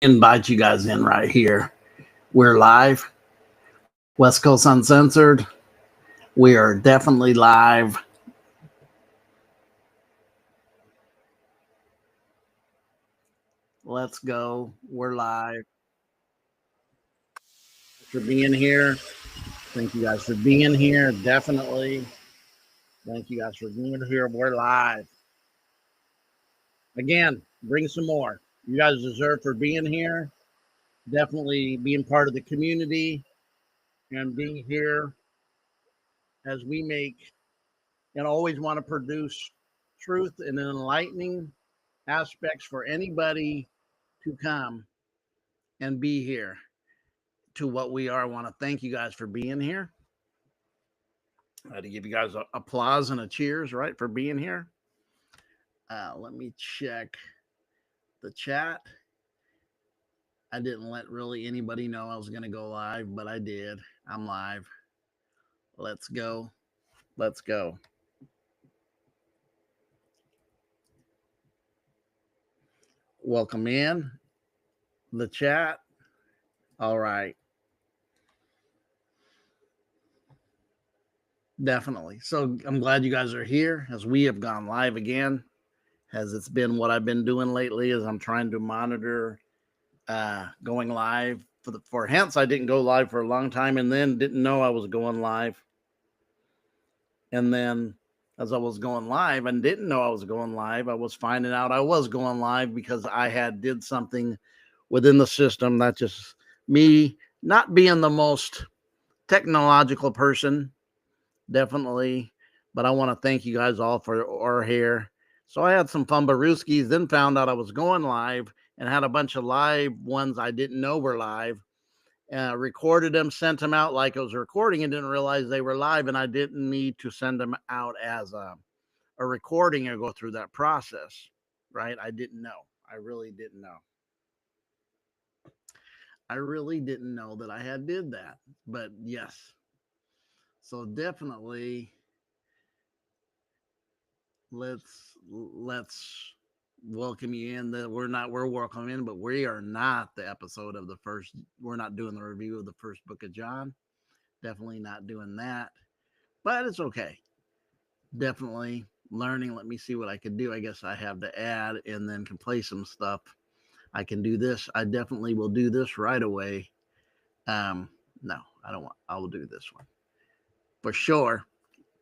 invite you guys in right here. We're live, West Coast Uncensored. We are definitely live. Let's go. We're live. For being here. Thank you guys for being here. Definitely. Thank you guys for being here. We're live. Again, bring some more. You guys deserve for being here. Definitely being part of the community and being here as we make and always want to produce truth and enlightening aspects for anybody to come and be here to what we are. I want to thank you guys for being here. I had to give you guys a applause and a cheers, right, for being here. Let me check the chat. I didn't let really anybody know I was going to go live, but I did. I'm live. Let's go. Let's go. Welcome in the chat. All right. Definitely. So I'm glad you guys are here as we have gone live again. As it's been what I've been doing lately is I'm trying to monitor going live for hence I didn't go live for a long time and then didn't know I was going live. And then as I was going live and didn't know I was going live, I was finding out I was going live because I had did something within the system, not just me not being the most technological person, definitely. But I want to thank you guys all for our here. So I had some fun Baruskis, then found out I was going live and had a bunch of live ones I didn't know were live. Recorded them, sent them out like I was recording and didn't realize they were live. And I didn't need to send them out as a recording or go through that process, right? I didn't know. I really didn't know. I really didn't know that I had did that. But yes. So definitely let's welcome you in. That we're welcome in, but we are not the episode of the first. We're not doing the review of the first book of John. Definitely not doing that, but it's okay. Definitely learning. Let me see what I can do. I guess I have to add and then can play some stuff. I can do this. I definitely will do this right away. No, I don't want. I will do this one for sure.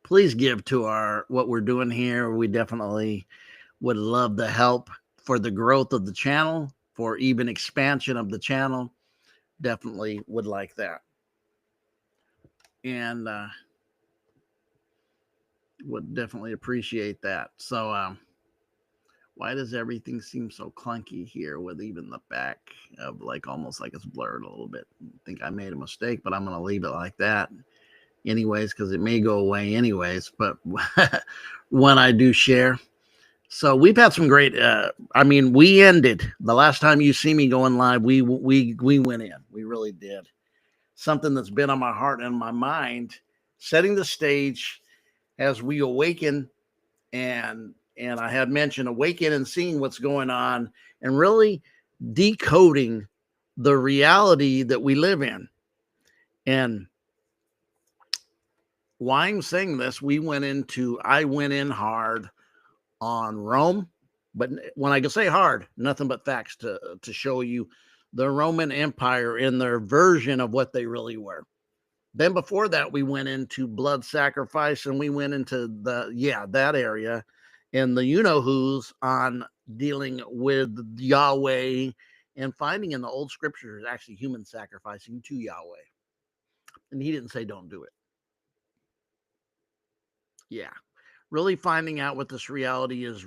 Please give to our what we're doing here. We definitely would love the help for the growth of the channel, for even expansion of the channel. Definitely would like that. And would definitely appreciate that. So why does everything seem so clunky here with even the back of like almost like it's blurred a little bit? I think I made a mistake, but I'm going to leave it like that anyways, because it may go away anyways. But when I do share, so we've had some great. We ended the last time you see me going live. We went in. We really did. Something that's been on my heart and my mind, setting the stage as we awaken, and I had mentioned awaken and seeing what's going on, and really decoding the reality that we live in. And why I'm saying this, I went in hard on Rome, but when I can say hard, nothing but facts to show you the Roman Empire in their version of what they really were. Then before that, we went into blood sacrifice, and we went into that area, and the you-know-who's on dealing with Yahweh and finding in the old scriptures actually human sacrificing to Yahweh. And he didn't say don't do it. Yeah. Really finding out what this reality is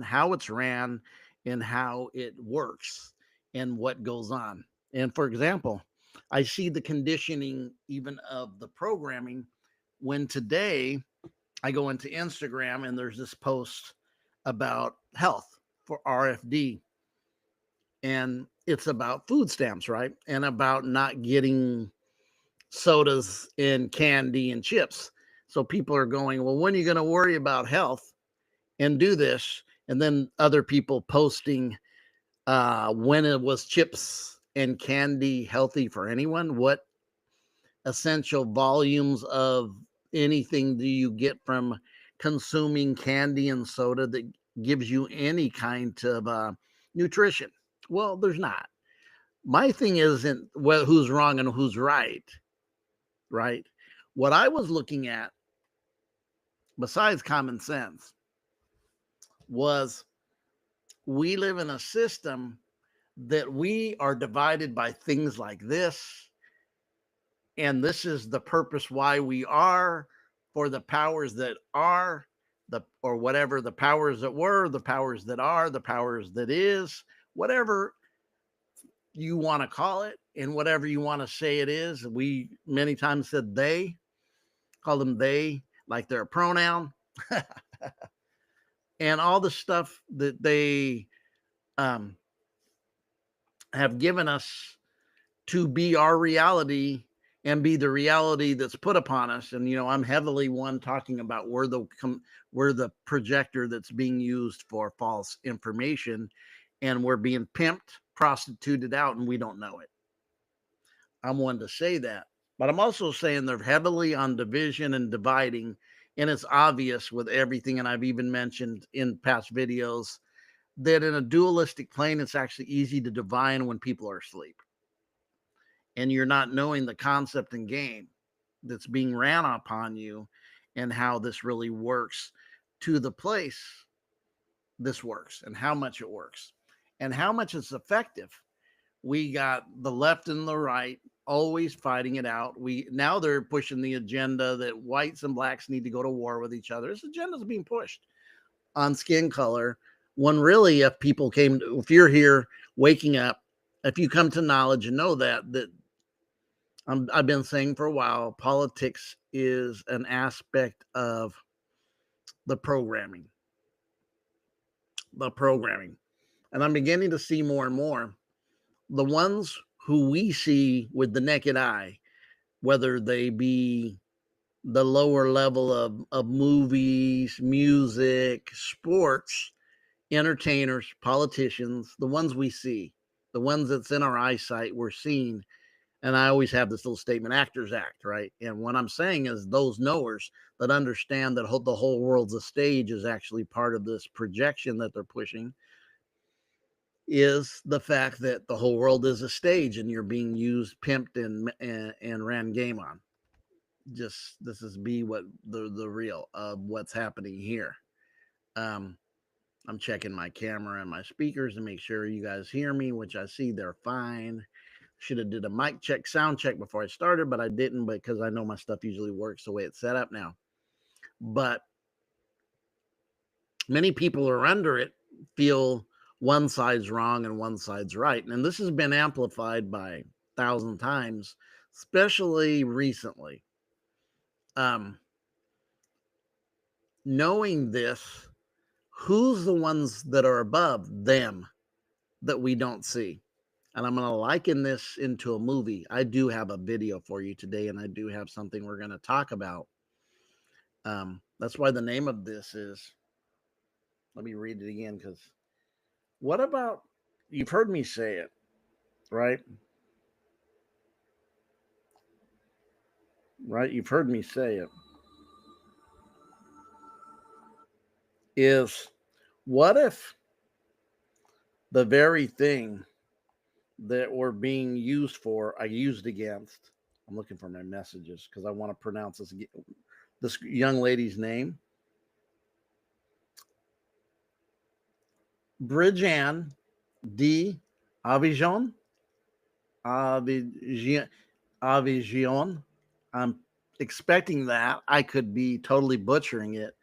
how it's ran, and how it works, and what goes on. And for example, I see the conditioning even of the programming when today I go into Instagram and there's this post about health for RFD. And it's about food stamps, right? And about not getting sodas and candy and chips. So people are going, well, when are you going to worry about health and do this? And then other people posting When it was chips and candy healthy for anyone? What essential volumes of anything do you get from consuming candy and soda that gives you any kind of nutrition? Well, there's not. My thing isn't who's wrong and who's right, right? What I was looking at, besides common sense, was we live in a system that we are divided by things like this. And this is the purpose why we are, for the powers that are, or whatever the powers that were, the powers that are, the powers that is, whatever you want to call it, and whatever you want to say it is. We many times said they, call them they, like they're a pronoun, and all the stuff that they um, have given us to be our reality and be the reality that's put upon us. And I'm heavily one talking about we're the projector that's being used for false information, and we're being pimped, prostituted out, and we don't know it. I'm one to say that, but I'm also saying they're heavily on division and dividing, and it's obvious with everything. And I've even mentioned in past videos that in a dualistic plane, it's actually easy to divine when people are asleep and you're not knowing the concept and game that's being ran upon you and how this really works to the place this works and how much it works and how much it's effective. We got the left and the right always fighting it out. Now they're pushing the agenda that whites and blacks need to go to war with each other. This agenda is being pushed on skin color, when really, if you're here waking up, if you come to knowledge and know that I've been saying for a while, politics is an aspect of the programming. And I'm beginning to see more and more the ones who we see with the naked eye, whether they be the lower level of movies, music, sports, entertainers, politicians, the ones we see, the ones that's in our eyesight, we're seeing. And I always have this little statement, actors act, right? And what I'm saying is those knowers that understand that the whole world's a stage is actually part of this projection that they're pushing, is the fact that the whole world is a stage and you're being used, pimped, and ran game on. Just this is what the real of what's happening here. I'm checking my camera and my speakers to make sure you guys hear me, which I see they're fine. Should have did a mic check, sound check before I started, but I didn't because I know my stuff usually works the way it's set up now. But many people are under it, feel one side's wrong and one side's right. And this has been amplified by 1,000 times, especially recently. Knowing this, who's the ones that are above them that we don't see? And I'm going to liken this into a movie. I do have a video for you today, and I do have something we're going to talk about. That's why the name of this is, let me read it again, because what about, you've heard me say it, right? Right? You've heard me say it. Is what if the very thing that we're being used for, I used against, I'm looking for my messages because I want to pronounce this young lady's name. Bridgeanne D. Avignon. Avignon. I'm expecting that. I could be totally butchering it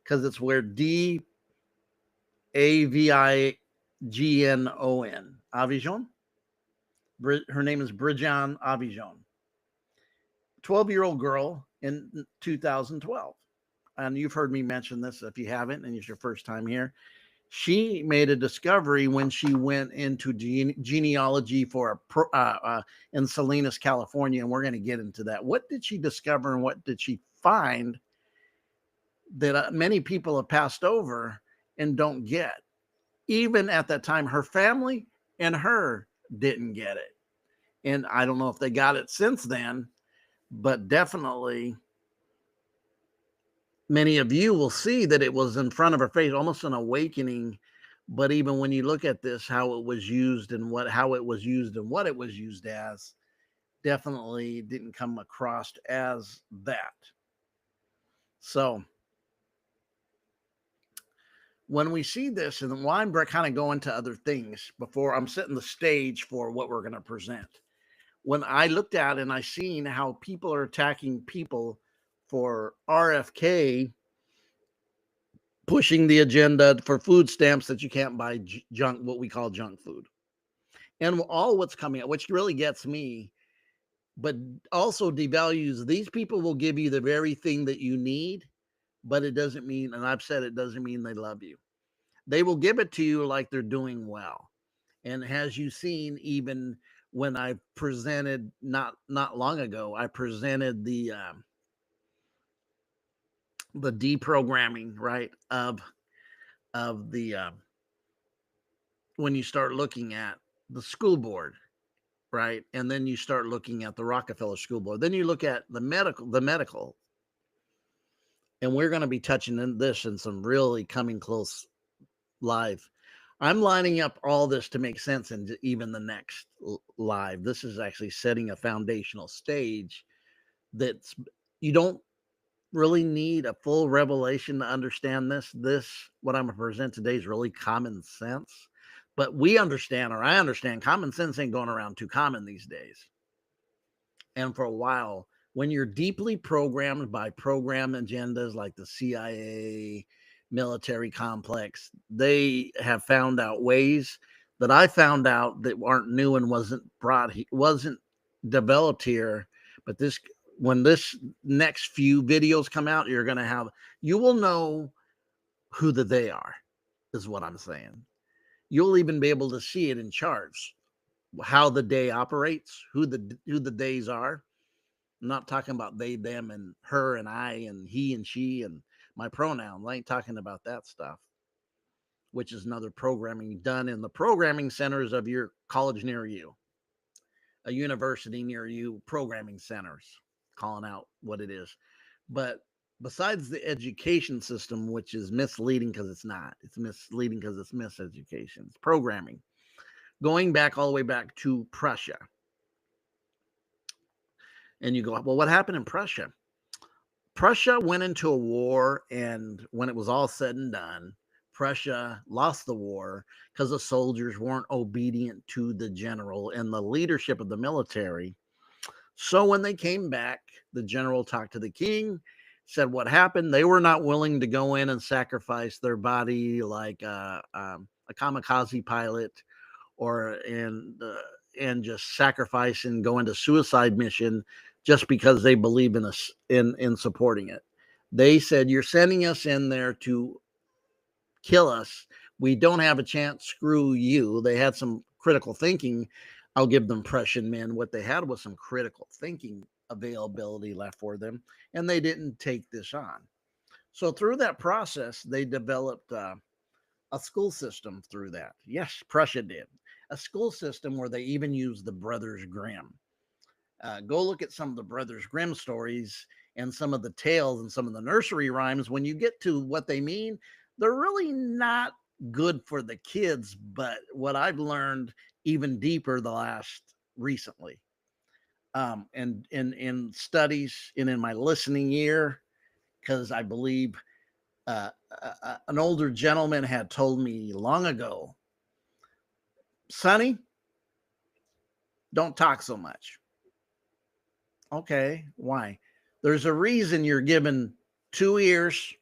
because it's where D A V I G N O N. Avignon. Her name is Bridgeanne Avignon. 12-year-old girl in 2012. And you've heard me mention this if you haven't, and it's your first time here. She made a discovery when she went into genealogy for in Salinas, California, and we're going to get into that. What did she discover and what did she find that many people have passed over and don't get? even at that time, her family and her didn't get it. And I don't know if they got it since then, but definitely many of you will see that it was in front of her face, almost an awakening. But even when you look at this, how it was used and how it was used and what it was used as, definitely didn't come across as that. So when we see this, and why I'm kind of going to other things before I'm setting the stage for what we're going to present. When I looked at and I seen how people are attacking people for RFK pushing the agenda for food stamps that you can't buy junk, what we call junk food, and all what's coming out, which really gets me, but also devalues these people will give you the very thing that you need, but it doesn't mean, and I've said it doesn't mean they love you. They will give it to you like they're doing well. And as you've seen, even when I presented not long ago, I presented the deprogramming, right, of the when you start looking at the school board, right, and then you start looking at the Rockefeller School Board, then you look at the medical, and we're going to be touching in this in some really coming close live. I'm lining up all this to make sense in even the next live. This is actually setting a foundational stage that's, you don't really need a full revelation to understand this. What I'm going to present today is really common sense. But we understand, or I understand, common sense ain't going around too common these days. And for a while, when you're deeply programmed by program agendas like the CIA, military complex, they have found out ways that I found out that aren't new and wasn't developed here. But when this next few videos come out, you will know who they are, is what I'm saying. You'll even be able to see it in charts, how the day operates, who the days are. I'm not talking about they, them, and her, and I, and he, and she, and my pronouns. I ain't talking about that stuff, which is another programming done in the programming centers of your college near you, a university near you, programming centers, calling out what it is. But besides the education system, which is misleading because it's not, it's misleading because it's miseducation, it's programming. Going back all the way back to Prussia. And you go, well, what happened in Prussia? Prussia went into a war, and when it was all said and done, Prussia lost the war because the soldiers weren't obedient to the general and the leadership of the military. So when they came back, the general talked to the king, said what happened. They were not willing to go in and sacrifice their body like a kamikaze pilot, or and just sacrifice and go into suicide mission just because they believe in us in supporting it. They said, you're sending us in there to kill us. We don't have a chance. Screw you. They had some critical thinking. I'll give them Prussian men. What they had was some critical thinking availability left for them, and they didn't take this on. So through that process, they developed a school system through that. Yes, Prussia did. A school system where they even used the Brothers Grimm. Go look at some of the Brothers Grimm stories and some of the tales and some of the nursery rhymes. When you get to what they mean, they're really not good for the kids. But what I've learned even deeper recently, and in studies and in my listening ear, because I believe an older gentleman had told me long ago, Sonny, don't talk so much. Okay, why? There's a reason you're given 2 ears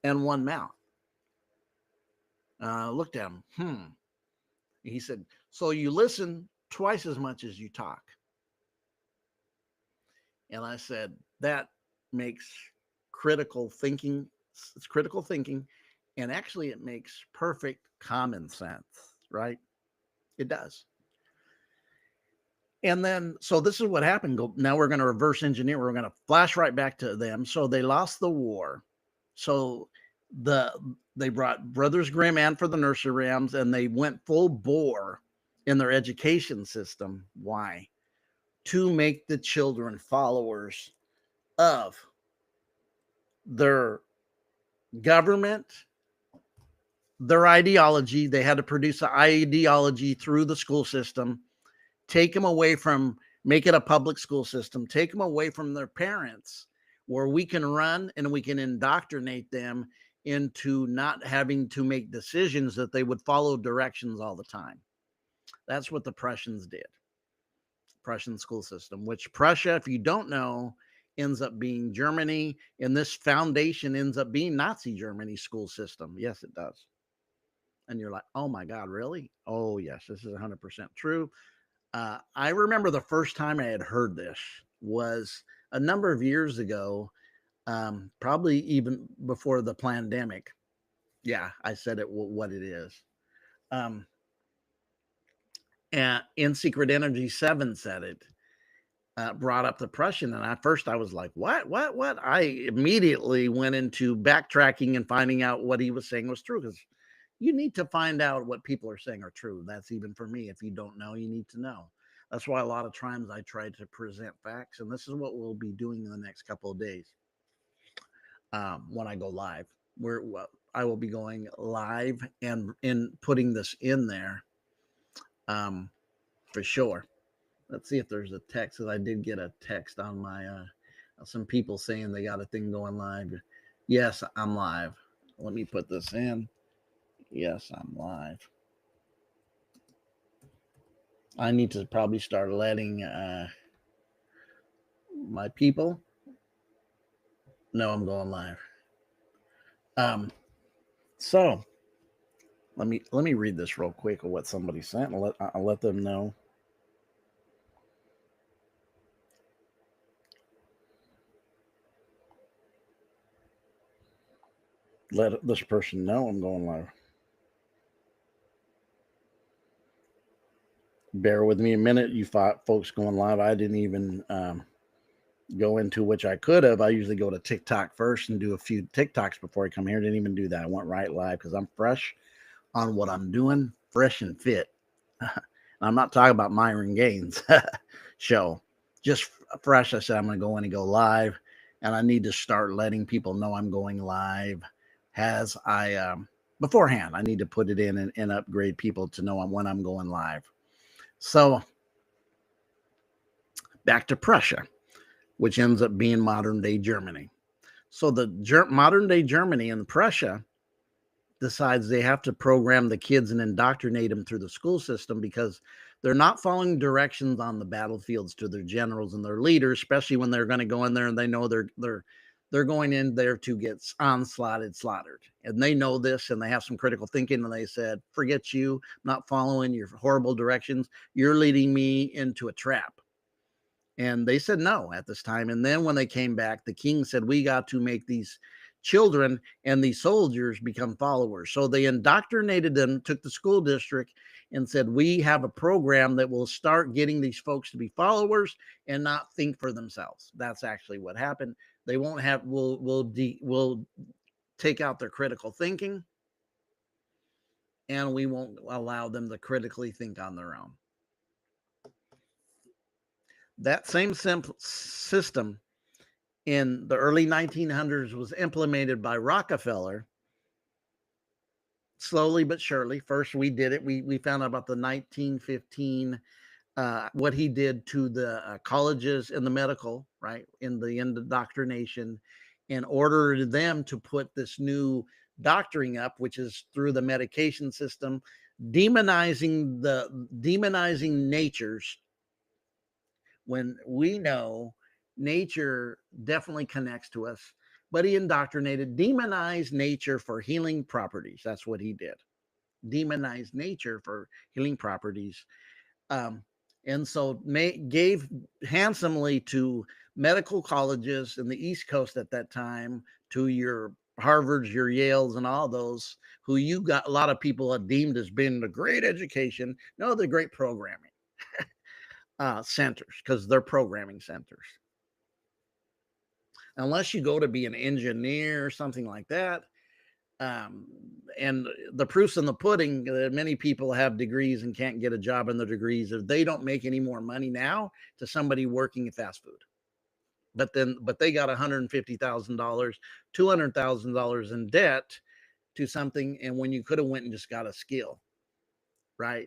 and 1 mouth. Looked at him. He said, so you listen twice as much as you talk. And I said, that makes critical thinking. It's critical thinking. And actually, it makes perfect common sense, right? It does. And then, so this is what happened. Now we're going to reverse engineer. We're going to flash right back to them. So they lost the war. So They brought Brothers Grimm and for the nursery rhymes, and they went full bore in their education system. Why? To make the children followers of their government, their ideology. They had to produce an ideology through the school system, take them away from, make it a public school system, take them away from their parents, where we can run and we can indoctrinate them into not having to make decisions, that they would follow directions all the time. That's what the Prussians did. Prussian school system, which Prussia, if you don't know, ends up being Germany, and this foundation ends up being Nazi Germany school system. Yes, it does. And you're like, oh my God, really? Oh, yes, this is 100% true. I remember the first time I had heard this was a number of years ago, probably even before the pandemic. Yeah, I said it what it is. And In Secret Energy 7 said it, brought up the Prussian. And at first I was like, what? I immediately went into backtracking and finding out what he was saying was true, because you need to find out what people are saying are true. That's even for me. If you don't know, you need to know. That's why a lot of times I try to present facts. And this is what we'll be doing in the next couple of days when I go live. I will be going live and in putting this in there for sure. Let's see if there's a text, because I did get a text on my some people saying they got a thing going live. Yes, I'm live. Let me put this in. Yes, I'm live. I need to probably start letting my people know I'm going live. So let me read this real quick of what somebody sent. I'll let them know. Let this person know I'm going live. Bear with me a minute, you folks going live. I didn't even go into, which I could have. I usually go to TikTok first and do a few TikToks before I come here. Didn't even do that. I went right live because I'm fresh on what I'm doing, fresh and fit. I'm not talking about Myron Gaines show, just fresh. I said I'm going to go in and go live, and I need to start letting people know I'm going live. As I beforehand, I need to put it in and upgrade people to know when I'm going live. So back to Prussia, which ends up being modern day Germany. So the modern day Germany and Prussia decides they have to program the kids and indoctrinate them through the school system, because they're not following directions on the battlefields to their generals and their leaders, especially when they're going to go in there and they know they're going in there to get slaughtered. And they know this, and they have some critical thinking, and they said, forget you, I'm not following your horrible directions. You're leading me into a trap. And they said no at this time. And then when they came back, the king said, we got to make these children and these soldiers become followers. So they indoctrinated them, took the school district and said, we have a program that will start getting these folks to be followers and not think for themselves. That's actually what happened. They won't have, we'll take out their critical thinking, and we won't allow them to critically think on their own. That same system in the early 1900s was implemented by Rockefeller, slowly but surely. First, we did it. We found out about the 1915, what he did to the colleges and the medical, right, in the indoctrination, and ordered them to put this new doctoring up, which is through the medication system, demonizing natures, when we know nature definitely connects to us. But he indoctrinated, demonized nature for healing properties. That's what he did. Demonized nature for healing properties. And so gave handsomely to medical colleges in the East Coast at that time, to your Harvards, your Yales, and all those who you got a lot of people are deemed as being a great education. No, they're great programming centers, because they're programming centers. Unless you go to be an engineer or something like that, Um, and the proof's in the pudding that many people have degrees and can't get a job in their degrees if they don't make any more money now to somebody working in fast food. But they got $150,000, $200,000 in debt to something, and when you could have went and just got a skill, right?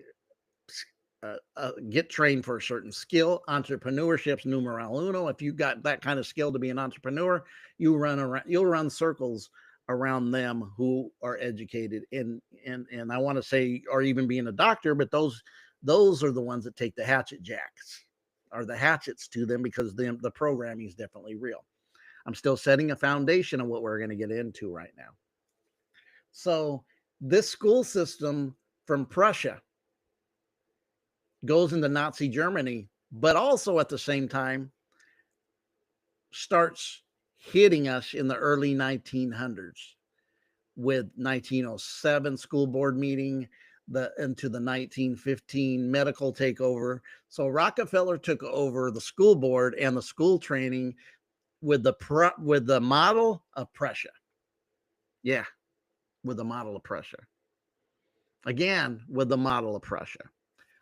Get trained for a certain skill. Entrepreneurship's numero uno. If you got that kind of skill to be an entrepreneur, you'll run circles around them who are educated and I want to say, or even being a doctor, but those are the ones that take the hatchet jacks or the hatchets to them because the programming is definitely real. I'm still setting a foundation of what we're going to get into right now. So this school system from Prussia goes into Nazi Germany, but also at the same time starts hitting us in the early 1900s with 1907 school board meeting into the 1915 medical takeover. So Rockefeller took over the school board and the school training with the model of Prussia. Yeah, with the model of Prussia. Again, with the model of Prussia.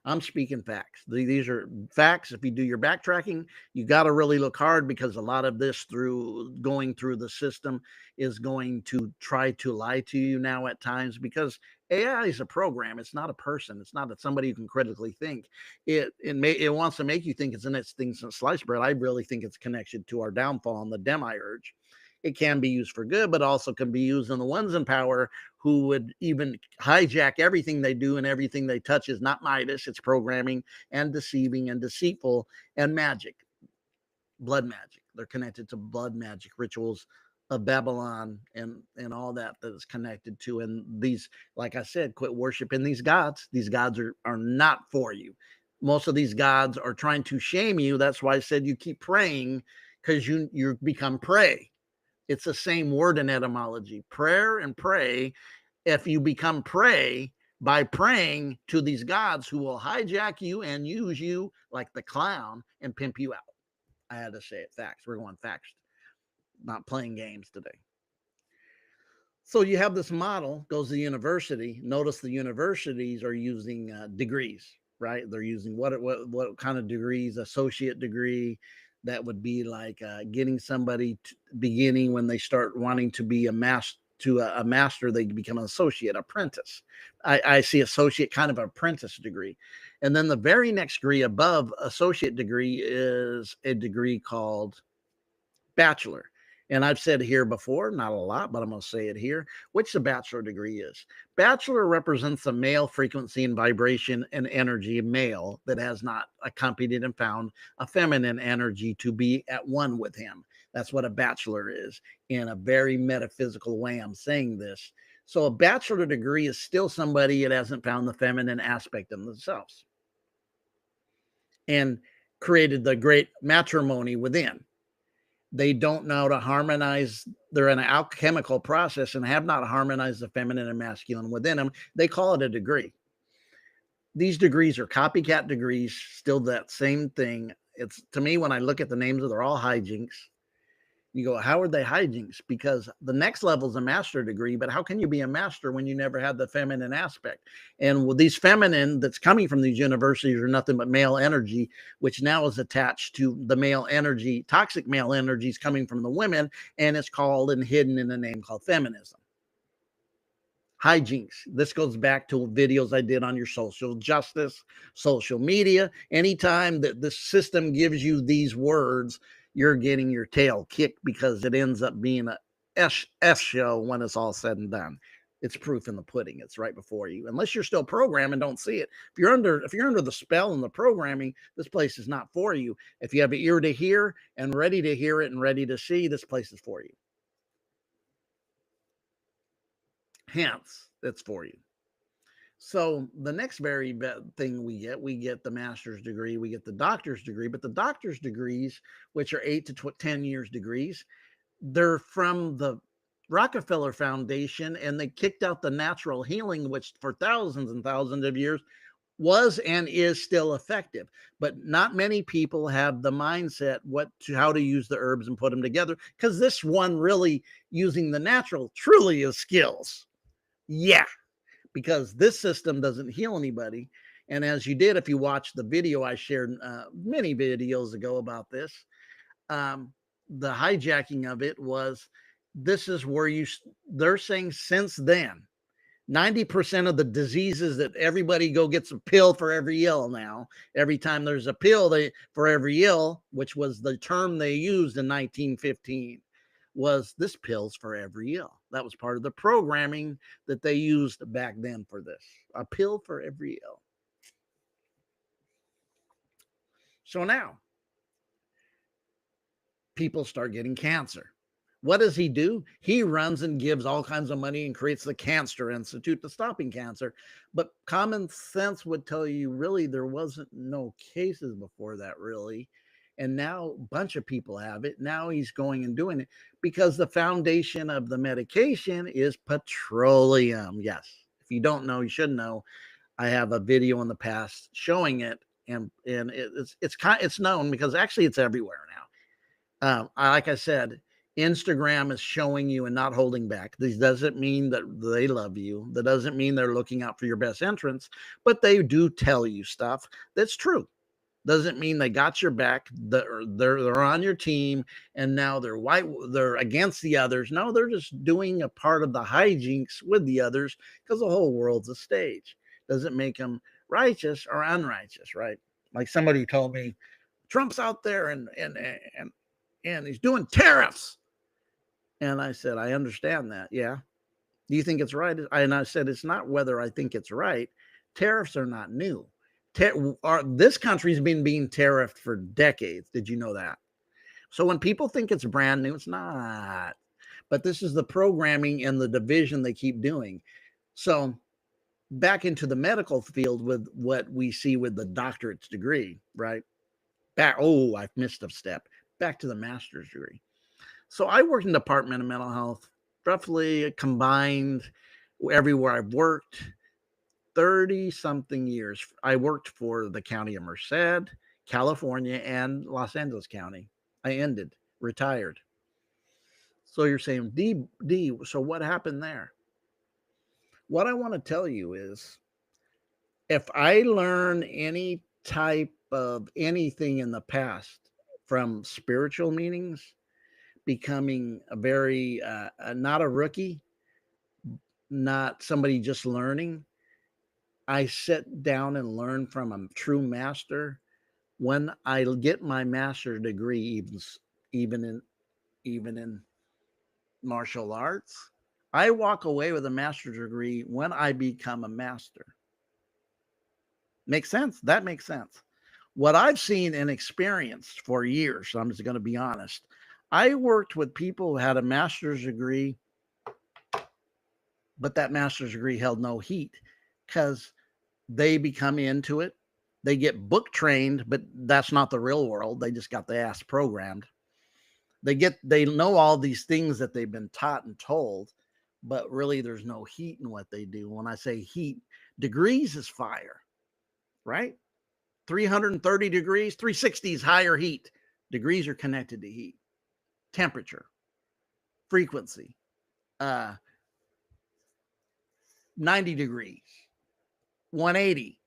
I'm speaking facts. These are facts. If you do your backtracking, you got to really look hard because a lot of this through going through the system is going to try to lie to you now at times because AI is a program. It's not a person. It's not somebody who can critically think. It wants to make you think it's the next thing since sliced bread. I really think it's connected to our downfall and the demiurge. It can be used for good, but also can be used in the ones in power who would even hijack everything they do and everything they touch is not Midas. It's programming and deceiving and deceitful and magic, blood magic. They're connected to blood magic rituals of Babylon and all that is connected to. And these, like I said, quit worshiping these gods. These gods are not for you. Most of these gods are trying to shame you. That's why I said you keep praying because you become prey. It's the same word in etymology, prayer and pray. If you become prey by praying to these gods who will hijack you and use you like the clown and pimp you out. I had to say it, facts. We're going facts, not playing games today. So you have this model, goes to the university. Notice the universities are using degrees, right? They're using what kind of degrees? Associate degree. That would be like getting somebody beginning when they start wanting to be a master, they become an associate, apprentice. I see associate kind of apprentice degree. And then the very next degree above associate degree is a degree called bachelor. And I've said here before, not a lot, but I'm going to say it here, which the bachelor degree is. Bachelor represents the male frequency and vibration and energy of male that has not accompanied and found a feminine energy to be at one with him. That's what a bachelor is in a very metaphysical way. I'm saying this. So a bachelor degree is still somebody that hasn't found the feminine aspect of themselves and created the great matrimony within. They don't know how to harmonize. They're in an alchemical process and have not harmonized the feminine and masculine within them. They call it a degree. These degrees are copycat degrees, still that same thing. It's to me, when I look at the names, they're all hijinks. You go, how are they hijinks? Because the next level is a master degree, but how can you be a master when you never had the feminine aspect? And with these feminine that's coming from these universities are nothing but male energy, which now is attached to the male energy, toxic male energies coming from the women, and it's called and hidden in a name called feminism. Hijinks. This goes back to videos I did on your social justice, social media. Anytime that the system gives you these words, you're getting your tail kicked because it ends up being a F show when it's all said and done. It's proof in the pudding. It's right before you. Unless you're still programming, don't see it. If you're under the spell and the programming, this place is not for you. If you have an ear to hear and ready to hear it and ready to see, this place is for you. Hence, it's for you. So the next very thing we get the master's degree, we get the doctor's degree, but the doctor's degrees, which are 8 to 10 years degrees, they're from the Rockefeller Foundation, and they kicked out the natural healing, which for thousands and thousands of years was and is still effective, but not many people have the mindset how to use the herbs and put them together, because this one really using the natural truly is skills. Yeah, because this system doesn't heal anybody. And as you did, if you watched the video I shared many videos ago about this, the hijacking of it was, this is where they're saying since then 90% of the diseases that everybody gets a pill for every ill now. Every time there's a pill for every ill, which was the term they used in 1915, was this pill's for every ill. That was part of the programming that they used back then for this. A pill for every ill. So now people start getting cancer. What does he do? He runs and gives all kinds of money and creates the Cancer Institute to stopping cancer. But common sense would tell you really there wasn't no cases before that, really. And now a bunch of people have it. Now he's going and doing it because the foundation of the medication is petroleum. Yes. If you don't know, you should know. I have a video in the past showing it, and it's known because actually it's everywhere now. Like I said, Instagram is showing you and not holding back. This doesn't mean that they love you. That doesn't mean they're looking out for your best interests, but they do tell you stuff that's true. Doesn't mean they got your back. They're on your team, and now they're against the others. No, they're just doing a part of the hijinks with the others because the whole world's a stage. Doesn't make them righteous or unrighteous, right? Like somebody told me, Trump's out there and he's doing tariffs. And I said, I understand that. Yeah. Do you think it's right? And I said, it's not whether I think it's right. Tariffs are not new. This country's been being tariffed for decades. Did you know that? So when people think it's brand new, it's not. But this is the programming and the division they keep doing. So back into the medical field with what we see with the doctorate's degree, right? I've missed a step. Back to the master's degree. So I worked in the Department of Mental Health, roughly combined everywhere I've worked, 30 something years. I worked for the county of Merced, California, and Los Angeles County. I retired. So you're saying, D, so what happened there? What I want to tell you is, if I learn any type of anything in the past from spiritual meanings, becoming a very, not a rookie, not somebody just learning, I sit down and learn from a true master. When I get my master's degree, even in martial arts, I walk away with a master's degree when I become a master. Makes sense? That makes sense. What I've seen and experienced for years, so I'm just going to be honest, I worked with people who had a master's degree, but that master's degree held no heat because they become into it. They get book trained, but that's not the real world. They just got the ass programmed. They know all these things that they've been taught and told, but really there's no heat in what they do. When I say heat, degrees is fire, right? 330 degrees, 360 is higher heat. Degrees are connected to heat, temperature, frequency, 90 degrees, 180,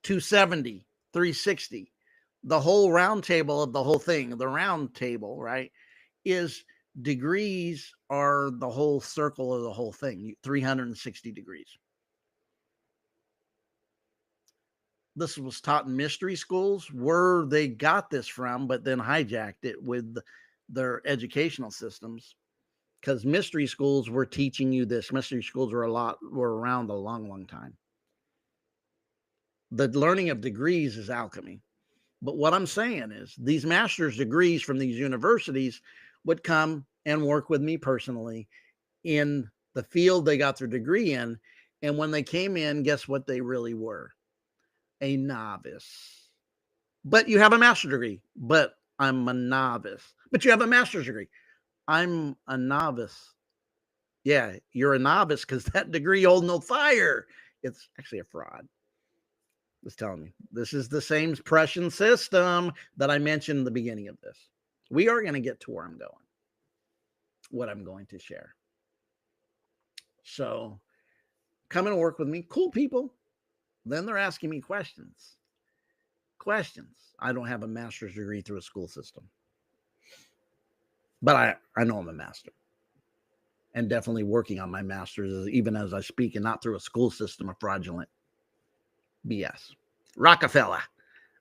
270, 360. The whole round table of the whole thing, the round table, right, is degrees are the whole circle of the whole thing, 360 degrees. This was taught in mystery schools where they got this from, but then hijacked it with their educational systems, because mystery schools were teaching you this. Mystery schools were around a long time. The learning of degrees is alchemy. But what I'm saying is these master's degrees from these universities would come and work with me personally in the field they got their degree in. And when they came in, guess what they really were? A novice. But you have a master's degree, but I'm a novice. But you have a master's degree. I'm a novice. Yeah, you're a novice because that degree holds no fire. It's actually a fraud. Just telling you, this is the same Prussian system that I mentioned in the beginning of this. We are going to get to where I'm going, what I'm going to share. So come and work with me. Cool people. Then they're asking me questions. I don't have a master's degree through a school system, but I know I'm a master, and definitely working on my master's even as I speak, and not through a school system of fraudulent BS. Rockefeller.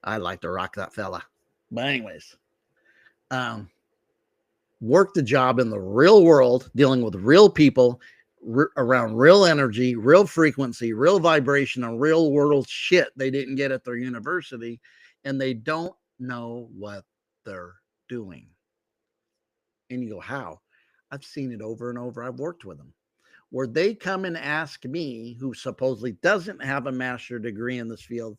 I like to rock that fella. But anyways, work the job in the real world, dealing with real people, around real energy, real frequency, real vibration, and real world shit they didn't get at their university, and they don't know what they're doing. And you go, how? I've seen it over and over. I've worked with them where they come and ask me, who supposedly doesn't have a master's degree in this field,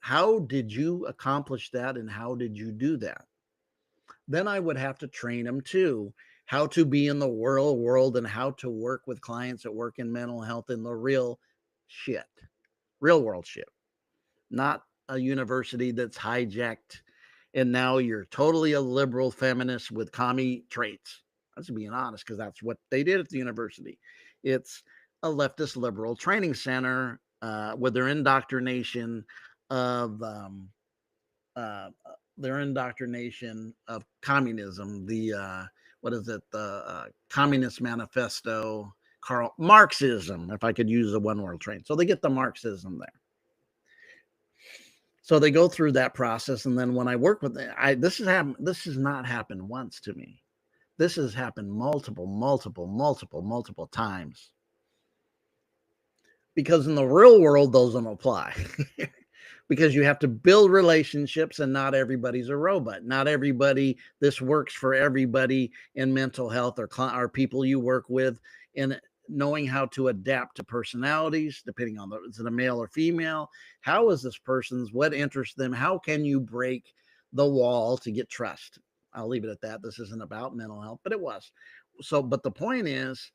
how did you accomplish that, and how did you do that? Then I would have to train them too, how to be in the world and how to work with clients that work in mental health in the real shit, real world shit, not a university that's hijacked. And now you're totally a liberal feminist with commie traits. That's being honest, because that's what they did at the university. It's a leftist liberal training center with their indoctrination of communism. The what is it? The Communist Manifesto, Karl Marxism, if I could use a one-word train. So they get the Marxism there. So they go through that process, and then when I work with them, this has not happened once to me. This has happened multiple times. Because in the real world, those don't apply. Because you have to build relationships, and not everybody's a robot. Not everybody, this works for everybody in mental health, or people you work with, and knowing how to adapt to personalities, depending on is it a male or female? How is this person's, what interests them? How can you break the wall to get trust? I'll leave it at that. This isn't about mental health, but it was. So, but the point is,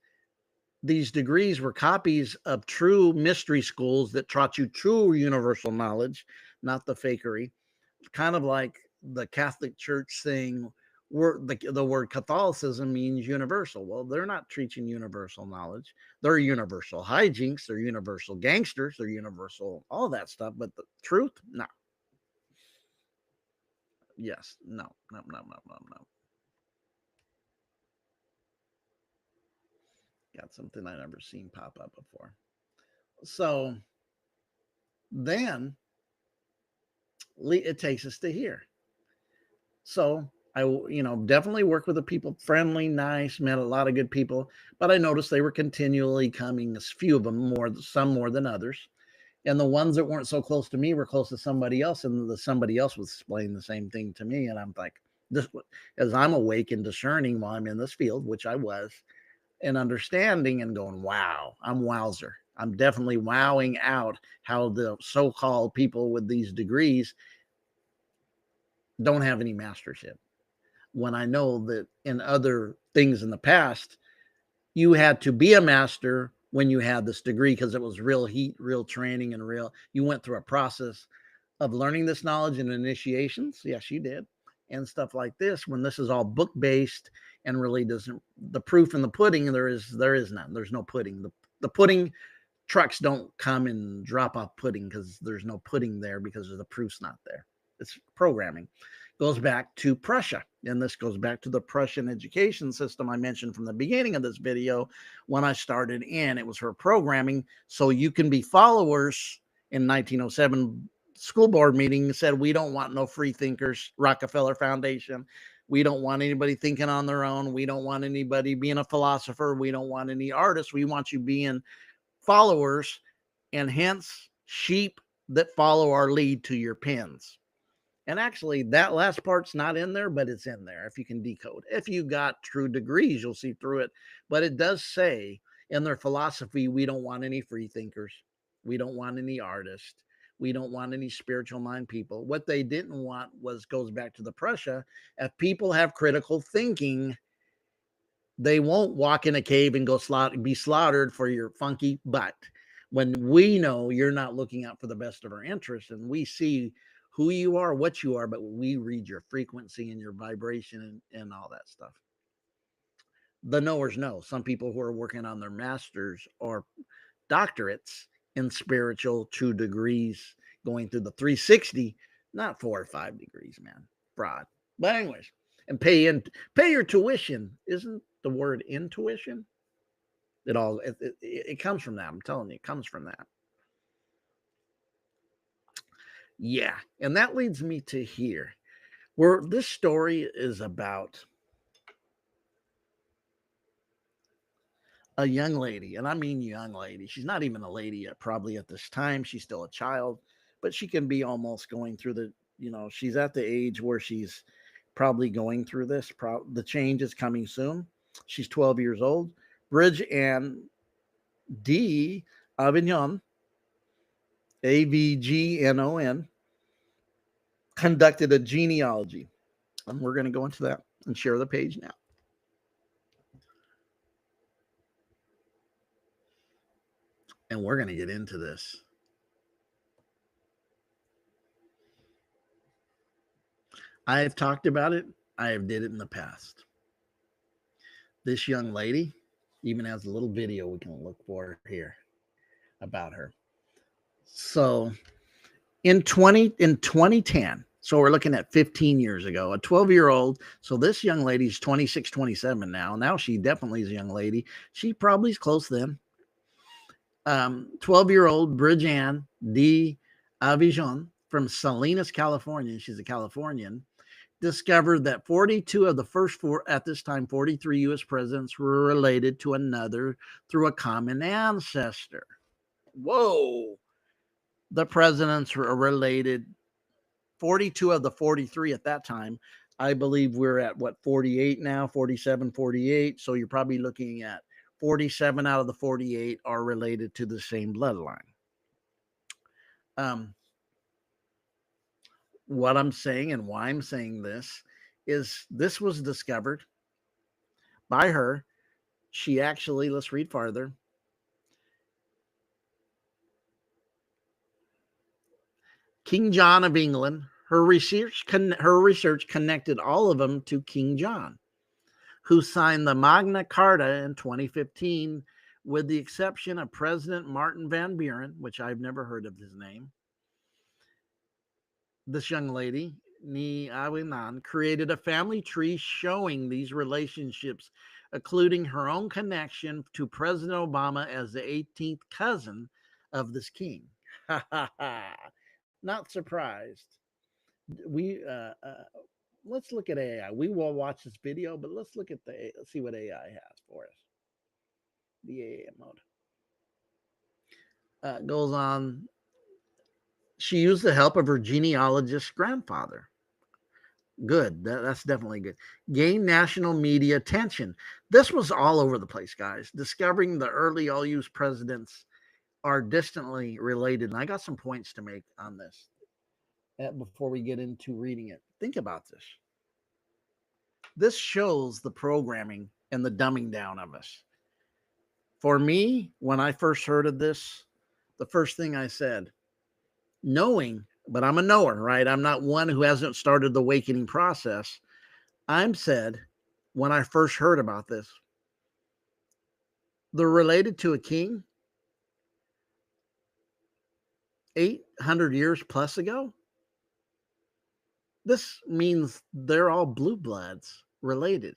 these degrees were copies of true mystery schools that taught you true universal knowledge, not the fakery. Kind of like the Catholic Church saying the word Catholicism means universal. Well, they're not teaching universal knowledge. They're universal hijinks. They're universal gangsters. They're universal all that stuff. But the truth, no. Yes, no. Got something I never seen pop up before. So then it takes us to here. So I, definitely work with the people, friendly, nice, met a lot of good people, but I noticed they were continually coming, a few of them some more than others. And the ones that weren't so close to me were close to somebody else, and somebody else was explaining the same thing to me. And I'm like, as I'm awake and discerning while I'm in this field, which I was, and understanding and going, wow, I'm wowzer. I'm definitely wowing out how the so-called people with these degrees don't have any mastership. When I know that in other things in the past, you had to be a master when you had this degree, because it was real heat, real training, and you went through a process of learning this knowledge and initiations. Yes, you did. And stuff like this, when this is all book-based and really doesn't, the proof in the pudding, there is none. There's no pudding. The pudding trucks don't come and drop off pudding, because there's no pudding there, because the proof's not there. It's programming. Goes back to Prussia. And this goes back to the Prussian education system I mentioned from the beginning of this video. When I started in, it was her programming. So you can be followers. In 1907 school board meeting said, we don't want no free thinkers, Rockefeller Foundation. We don't want anybody thinking on their own. We don't want anybody being a philosopher. We don't want any artists. We want you being followers, and hence sheep that follow our lead to your pens. And actually, that last part's not in there, but it's in there if you can decode. If you got true degrees, you'll see through it. But it does say in their philosophy, we don't want any free thinkers. We don't want any artists. We don't want any spiritual mind people. What they didn't want goes back to the Prussia. If people have critical thinking, they won't walk in a cave and be slaughtered for your funky butt. when we know you're not looking out for the best of our interests, and we see who you are, what you are, but we read your frequency and your vibration and all that stuff. The knowers know. Some people who are working on their masters or doctorates in spiritual 2 degrees, going through the 360, not 4 or 5 degrees, man. Fraud. But anyways, and pay your tuition. Isn't the word intuition? It comes from that. I'm telling you, it comes from that. Yeah, and that leads me to here, where this story is about a young lady, and I mean young lady. She's not even a lady yet, probably at this time. She's still a child, but she can be almost going through she's at the age where she's probably going through this. The change is coming soon. She's 12 years old. Bridgeanne D. Avignon, Avignon, conducted a genealogy. And we're going to go into that and share the page now. And we're going to get into this. I have talked about it. I have did it in the past. This young lady even has a little video we can look for here about her. So in 2010, so we're looking at 15 years ago, a 12-year-old. So this young lady's 26, 27 now. Now she definitely is a young lady. She probably is close then. 12-year-old Bridgeanne D. Avignon from Salinas, California. She's a Californian. Discovered that 42 of the first 43 U.S. presidents were related to another through a common ancestor. Whoa. The presidents were related. 42 of the 43 at that time. I believe we're at 48 now, 47, 48. So you're probably looking at 47 out of the 48 are related to the same bloodline. What I'm saying and why I'm saying this is this was discovered by her. She actually, let's read farther. King John of England, her research connected all of them to King John, who signed the Magna Carta in 2015, with the exception of President Martin Van Buren, which I've never heard of his name. This young lady, Ni Awinan, created a family tree showing these relationships, including her own connection to President Obama as the 18th cousin of this king. Not surprised. Let's look at AI. We will watch this video, but let's see what AI has for us. The AI mode goes on. She used the help of her genealogist's grandfather. Good. That's definitely good. Gain national media attention. This was all over the place, guys. Discovering the early all-use presidents are distantly related. And I got some points to make on this before we get into reading it. Think about this. This shows the programming and the dumbing down of us. For me, when I first heard of this, the first thing I said, knowing, but I'm a knower, right? I'm not one who hasn't started the awakening process. I'm said, when I first heard about this, they're related to a king 800 years plus ago. This means they're all blue bloods related.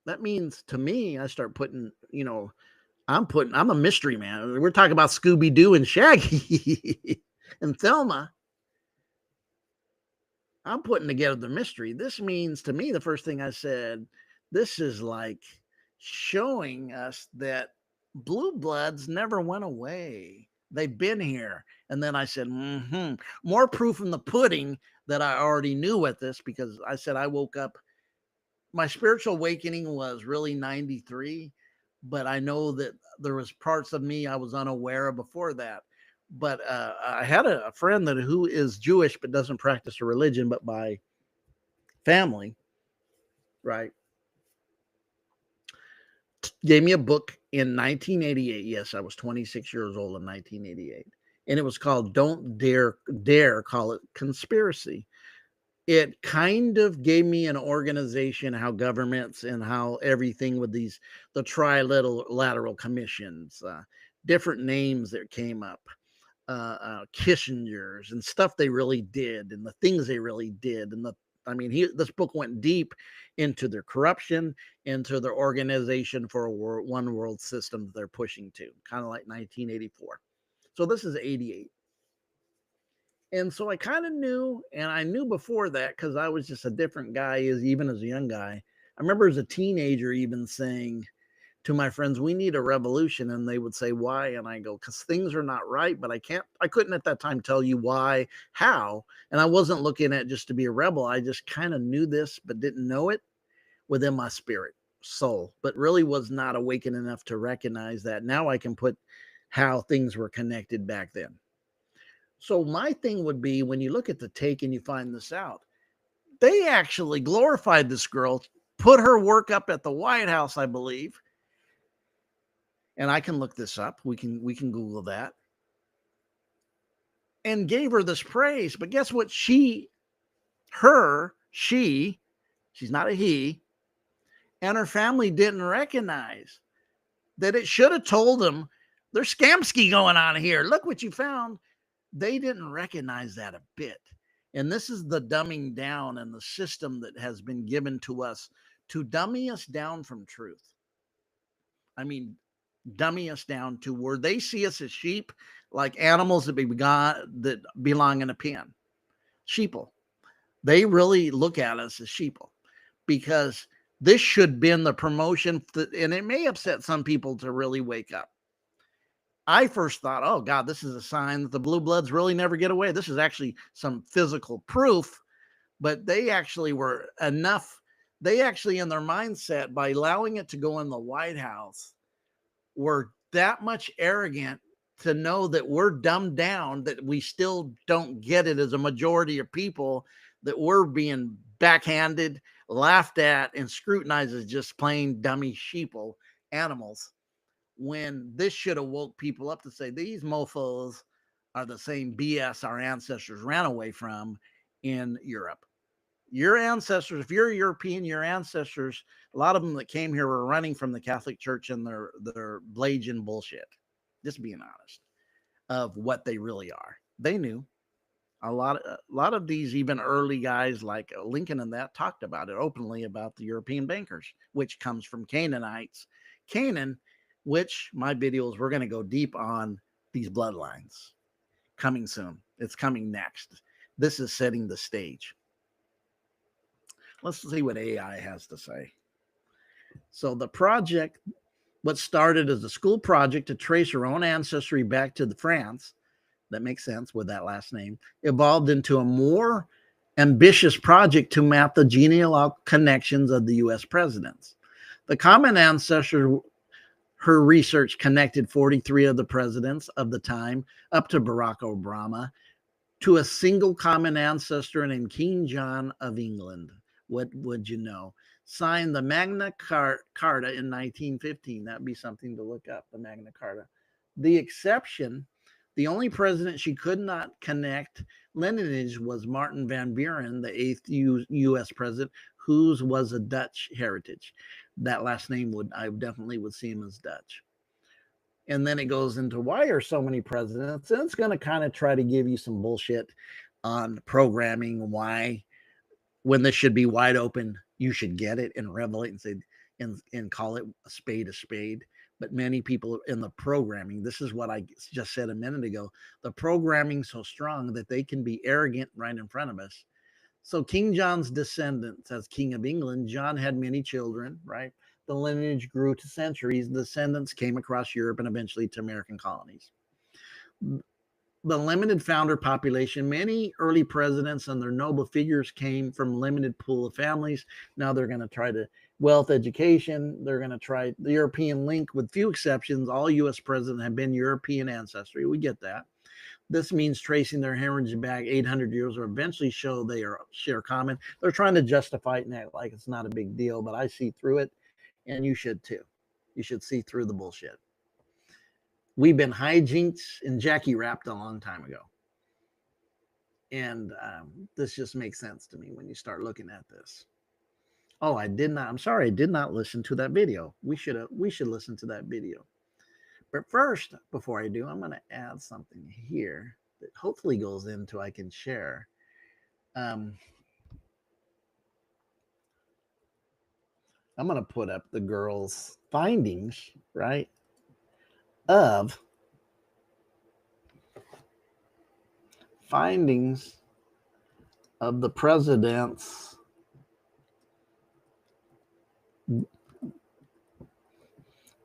That means to me, I start putting, I'm a mystery man. We're talking about Scooby-Doo and Shaggy and Thelma. I'm putting together the mystery. This means to me, the first thing I said, this is like showing us that blue bloods never went away. They've been here. And then I said, more proof in the pudding that I already knew at this, because I said I woke up. My spiritual awakening was really 93, but I know that there was parts of me I was unaware of before that. But I had a friend who is Jewish but doesn't practice a religion, but by family, right? Gave me a book in 1988. Yes, I was 26 years old in 1988. And it was called Don't Dare Call It Conspiracy. It kind of gave me an organization, how governments and how everything with the trilateral commissions, different names that came up, Kissinger's and stuff they really did, and the things they really did, and this book went deep into their corruption, into their organization for one world system they're pushing to, kind of like 1984. So this is 88. And so I kind of knew, and I knew before that because I was just a different guy, even as a young guy. I remember as a teenager even saying to my friends, we need a revolution. And they would say, why? And I go, because things are not right, but I couldn't at that time tell you why, how. And I wasn't looking at just to be a rebel. I just kind of knew this, but didn't know it within my spirit, soul, but really was not awakened enough to recognize that. Now I can put how things were connected back then. So my thing would be, when you look at the take and you find this out, they actually glorified this girl, put her work up at the White House, I believe. And I can look this up. We can Google that. And gave her this praise. But guess what? She's not a he, and her family didn't recognize that it should have told them there's scamski going on here. Look what you found. They didn't recognize that a bit. And this is the dumbing down and the system that has been given to us to dummy us down from truth. I mean, dummy us down to where they see us as sheep, like animals that belong in a pen. Sheeple. They really look at us as sheeple, because this should have been the promotion, and it may upset some people to really wake up. I first thought, oh God, this is a sign that the blue bloods really never get away. This is actually some physical proof, but they actually were enough. They actually, in their mindset, by allowing it to go in the White House, were that much arrogant to know that we're dumbed down, that we still don't get it as a majority of people, that we're being backhanded, laughed at, and scrutinized as just plain dummy sheeple animals, when this should have woke people up to say, these mofos are the same BS our ancestors ran away from in Europe. Your ancestors, if you're European, your ancestors, a lot of them that came here were running from the Catholic Church and their Blasian bullshit. Just being honest of what they really are. They knew. A lot of these, even early guys like Lincoln and that, talked about it openly, about the European bankers, which comes from Canaanites. Canaan, which my videos, we're going to go deep on these bloodlines. Coming soon. It's coming next. This is setting the stage. Let's see what AI has to say. So the project, what started as a school project to trace her own ancestry back to France, that makes sense with that last name, evolved into a more ambitious project to map the genealogical connections of the U.S. presidents. The common ancestor, her research connected 43 of the presidents of the time, up to Barack Obama, to a single common ancestor named King John of England. What would you know? Signed the Magna Carta in 1915. That'd be something to look up, the Magna Carta. The exception, the only president she could not connect lineage was Martin van Buren, the 8th U.S. president, whose was a Dutch heritage. That last name I definitely would see him as Dutch. And then it goes into, why are so many presidents? And it's going to kind of try to give you some bullshit on programming, why, when this should be wide open, you should get it and revel it and say, and call it a spade. But many people in the programming, this is what I just said a minute ago, the programming so strong that they can be arrogant right in front of us. So King John's descendants, as King of England, John had many children, right? The lineage grew to centuries. The descendants came across Europe and eventually to American colonies. The limited founder population, many early presidents and their noble figures came from limited pool of families. Now they're going to try to wealth education. They're going to try the European link, with few exceptions. All U.S. presidents have been European ancestry. We get that. This means tracing their heritage back 800 years, or eventually show they share common. They're trying to justify it and act like it's not a big deal, but I see through it, and you should too. You should see through the bullshit. We've been hijinks and Jackie rapped a long time ago. And this just makes sense to me when you start looking at this. Oh, I'm sorry, I did not listen to that video. We should listen to that video. But first, before I do, I'm going to add something here that hopefully goes into I can share. I'm going to put up the girls' findings, right, of the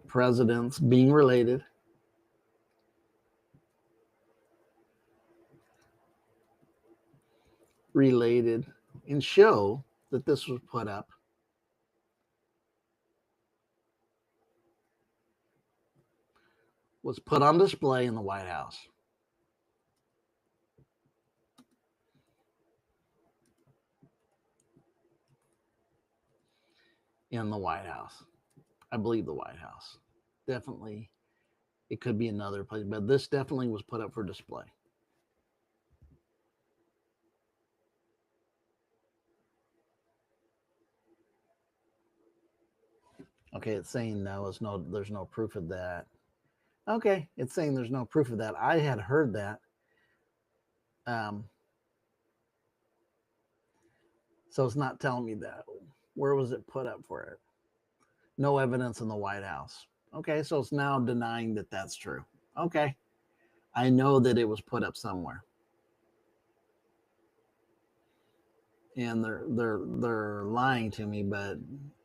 president's being related and show that this was put up on display in the White House. In the White House. I believe the White House. Definitely. It could be another place, but this definitely was put up for display. Okay, it's saying there's no proof of that. Okay, it's saying there's no proof of that. I had heard that. So it's not telling me that. Where was it put up for it? No evidence in the White House. Okay, so it's now denying that that's true. Okay, I know that it was put up somewhere, and they're lying to me, but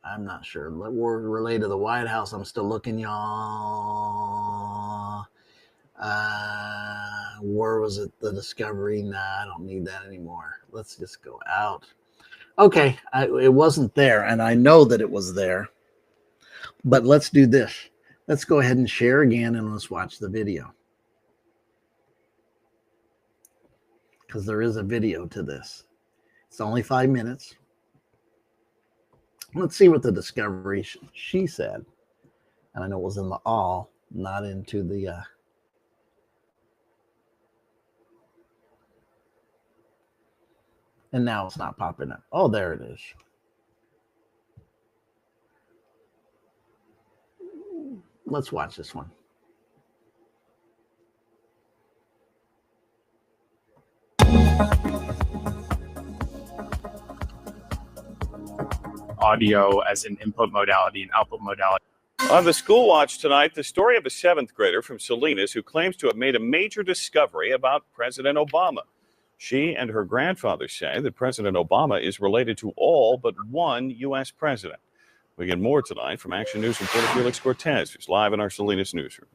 I'm not sure. We're related to the White House. I'm still looking, y'all. Where was it? The discovery? Nah, I don't need that anymore. Let's just go out. Okay, it wasn't there, and I know that it was there. But let's do this. Let's go ahead and share again, and let's watch the video. Because there is a video to this. It's only 5 minutes. Let's see what the discovery she said. And I know it was in the all, not into the... And now it's not popping up. Oh, there it is. Let's watch this one. Audio as an input modality and output modality. On the School Watch tonight, the story of a 7th grader from Salinas who claims to have made a major discovery about President Obama. She and her grandfather say that President Obama is related to all but one U.S. president. We get more tonight from Action News reporter Felix Cortez, who's live in our Salinas newsroom.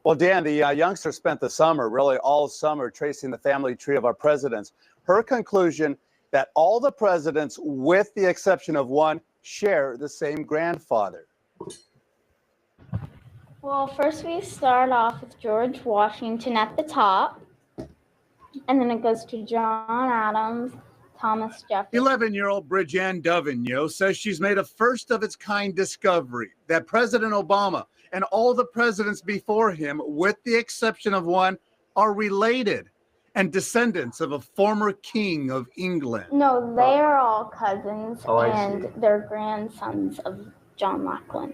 Well, Dan, the youngster spent the summer, really all summer, tracing the family tree of our presidents. Her conclusion that all the presidents, with the exception of one, share the same grandfather. Well, first we start off with George Washington at the top, and then it goes to John Adams, Thomas Jefferson. 11-year-old Bridgeanne Avignon says she's made a first-of-its-kind discovery that President Obama and all the presidents before him, with the exception of one, are related and descendants of a former king of England. No, they are all cousins, and they're grandsons of John Lackland.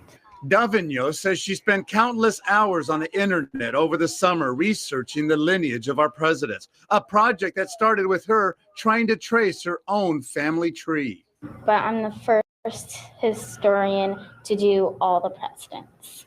Avignon says she spent countless hours on the internet over the summer researching the lineage of our presidents, a project that started with her trying to trace her own family tree. But I'm the first historian to do all the presidents.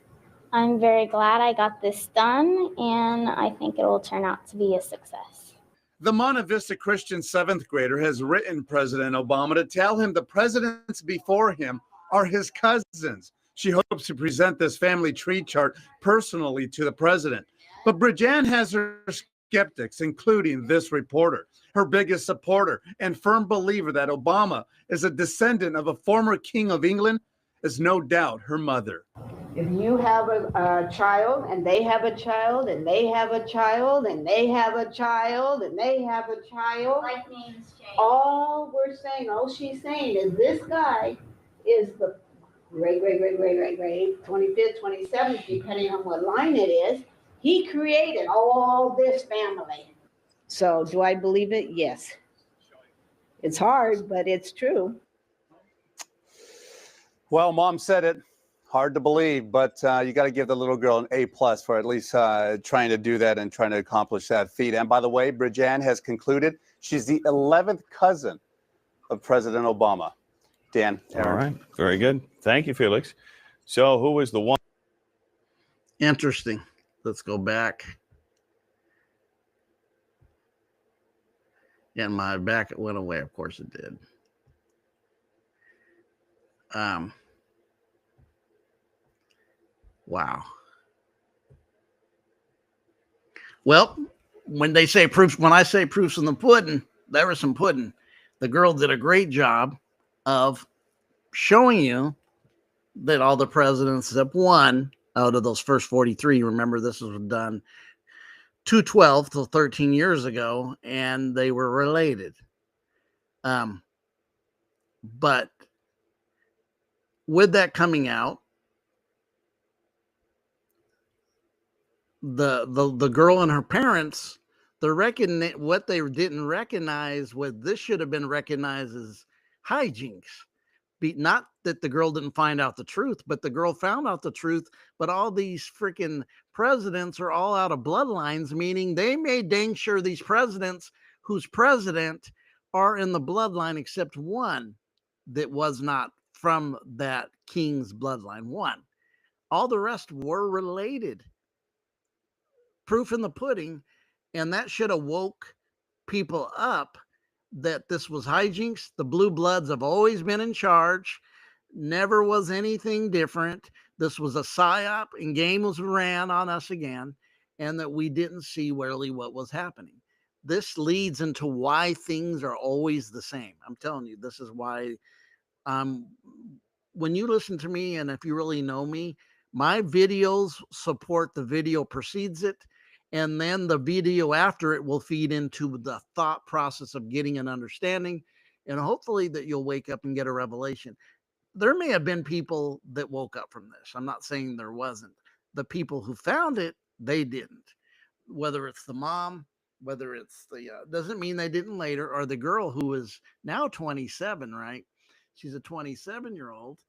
I'm very glad I got this done, and I think it will turn out to be a success. The Monte Vista Christian 7th grader has written President Obama to tell him the presidents before him are his cousins. She hopes to present this family tree chart personally to the president. But Bridgeanne has her skeptics, including this reporter. Her biggest supporter and firm believer that Obama is a descendant of a former king of England is no doubt her mother. If you have a child, and they have a child, and they have a child, and they have a child, and they have a child, Like names change. all she's saying is this guy is the great, 25th, 27th, depending on what line it is, he created all this family. So do I believe it? Yes. It's hard, but it's true. Well, Mom said it. Hard to believe, but you got to give the little girl an A+ for at least trying to do that and trying to accomplish that feat. And by the way, Bridgeanne has concluded she's the 11th cousin of President Obama. Dan, Aaron. All right. Very good. Thank you, Felix. So who was the one? Interesting. Let's go back. And my back, it went away. Of course it did. Wow. Well, when I say proofs in the pudding, there was some pudding. The girl did a great job of showing you that all the presidents except one out of those first 43, remember this was done 212 till 13 years ago, and they were related. But with that coming out, the girl and her parents, what they didn't recognize, what this should have been recognized as hijinks. Not that the girl didn't find out the truth, but the girl found out the truth. But all these freaking presidents are all out of bloodlines, meaning they made dang sure these presidents whose president are in the bloodline, except one that was not from that king's bloodline. One. All the rest were related. Proof in the pudding. And that should have woke people up that this was hijinks. The blue bloods have always been in charge. Never was anything different. This was a psyop and game was ran on us again, and that we didn't see really what was happening. This leads into why things are always the same. I'm telling you, this is why when you listen to me, and if you really know me, my videos support the video precedes it. And then the video after it will feed into the thought process of getting an understanding. And hopefully that you'll wake up and get a revelation. There may have been people that woke up from this. I'm not saying there wasn't. The people who found it, they didn't. Whether it's the mom, whether it's the, doesn't mean they didn't later, or the girl who is now 27, right? She's a 27-year-old.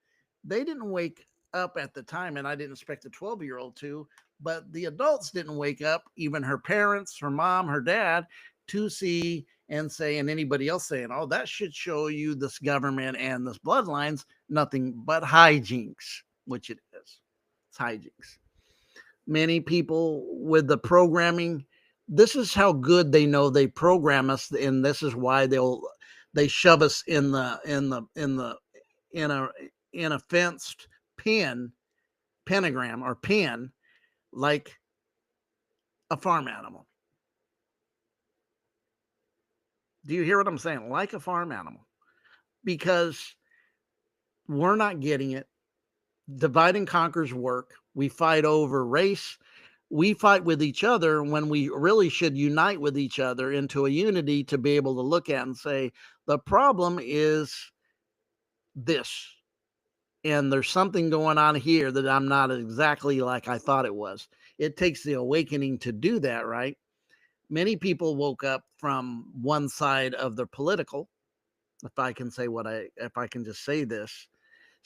They didn't wake up at the time, and I didn't expect a 12-year-old to, but the adults didn't wake up, even her parents, her mom, her dad, to see and say, and anybody else saying, oh, that should show you this government and this bloodlines, nothing but hijinks, which it is. It's hijinks. Many people with the programming, this is how good they know they program us, and this is why they shove us in a fenced pentagram or pen, like a farm animal. Do you hear what I'm saying? Like a farm animal. Because we're not getting it. Divide and conquer's work. We fight over race. We fight with each other when we really should unite with each other into a unity to be able to look at and say, the problem is this. And there's something going on here that I'm not exactly like I thought it was. It takes the awakening to do that, right? Many people woke up from one side of the political, if I can just say this,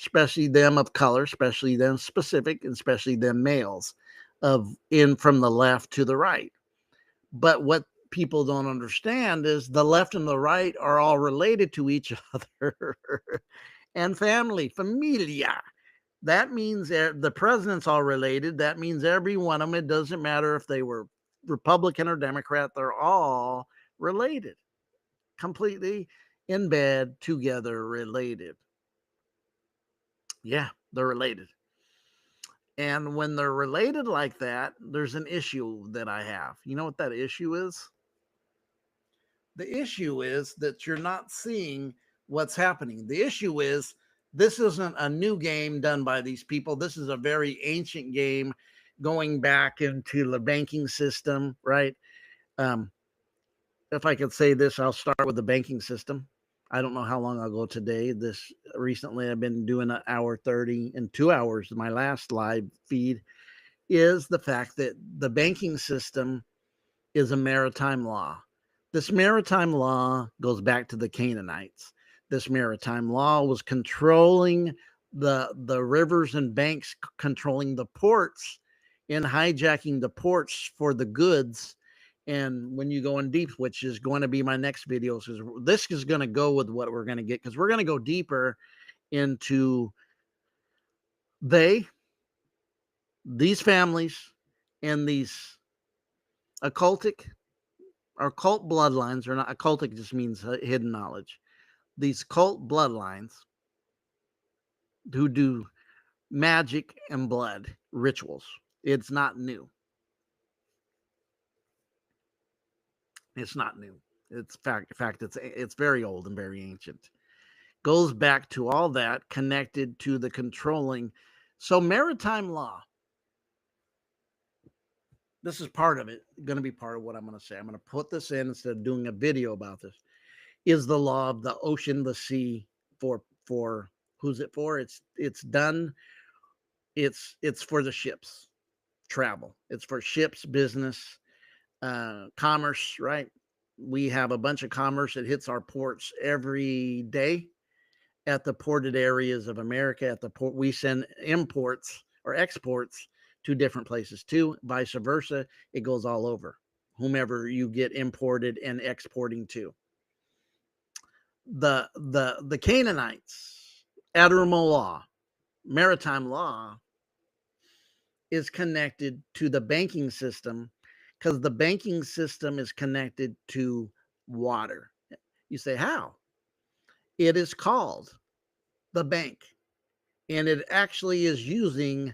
especially them of color, especially them specific, and especially them males from the left to the right. But what people don't understand is the left and the right are all related to each other. And family, familia. That means the president's all related. That means every one of them. It doesn't matter if they were Republican or Democrat. They're all related, completely in bed together, related. Yeah, they're related. And when they're related like that, there's an issue that I have. You know what that issue is? The issue is that you're not seeing what's happening. The issue is this isn't a new game done by these people. This is a very ancient game going back into the banking system, right? If I could say this, I'll start with the banking system. I don't know how long I'll go today. This recently I've been doing an hour 30 and 2 hours. My last live feed is the fact that the banking system is a maritime law. This maritime law goes back to the Canaanites. This maritime law was controlling the rivers and banks, controlling the ports and hijacking the ports for the goods. And when you go in deep, which is going to be my next video, because this is going to go with what we're going to get, because we're going to go deeper into these families and these occult bloodlines, or not occultic, just means hidden knowledge. These cult bloodlines who do magic and blood rituals. It's not new. It's not new. It's fact. In fact, it's very old and very ancient. Goes back to all that connected to the controlling. So maritime law. This is part of it. Going to be part of what I'm going to say. I'm going to put this in instead of doing a video about this. Is the law of the ocean, the sea, for who's it for? It's done. It's for the ships, travel. It's for ships, business, commerce, right? We have a bunch of commerce that hits our ports every day at the ported areas of America. At the port, we send imports or exports to different places too. Vice versa, it goes all over. Whomever you get imported and exporting to. The Canaanites, Admirable law, maritime law, is connected to the banking system, because the banking system is connected to water. You say, how? It is called the bank, and it actually is using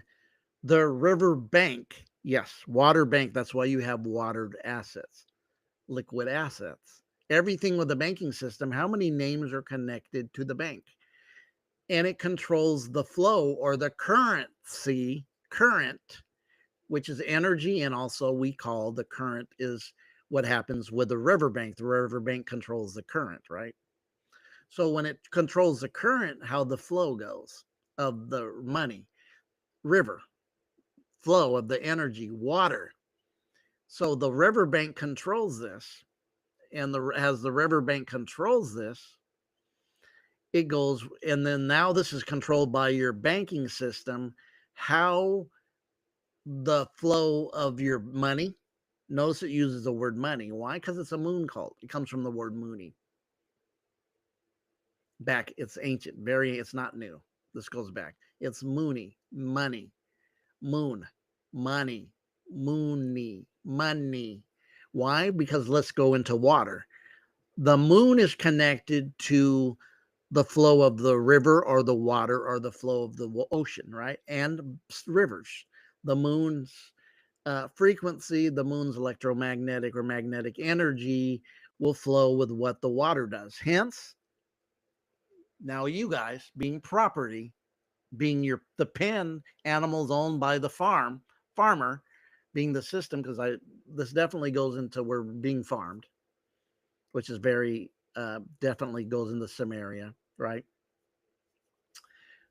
the river bank. Yes, water bank. That's why you have watered assets, liquid assets. Everything with the banking system, how many names are connected to the bank? And it controls the flow or the current, which is energy. And also we call the current is what happens with the riverbank. The riverbank controls the current, right? So when it controls the current, how the flow goes of the money, river, flow of the energy, water. So the riverbank controls this. And as the riverbank controls this, it goes, and then now this is controlled by your banking system, how the flow of your money. Notice it uses the word money. Why? Because it's a moon cult. It comes from the word moony. Back, it's ancient, it's not new. This goes back. It's moony, money, moon, money, moony, money. Why? Because let's go into water. The moon is connected to the flow of the river or the water or the flow of the ocean, right? And rivers. The moon's frequency, the moon's electromagnetic or magnetic energy will flow with what the water does. Hence, now you guys being property, being the pen, animals owned by the farmer, being the system, because this definitely goes into we're being farmed, which is very definitely goes into Samaria, right?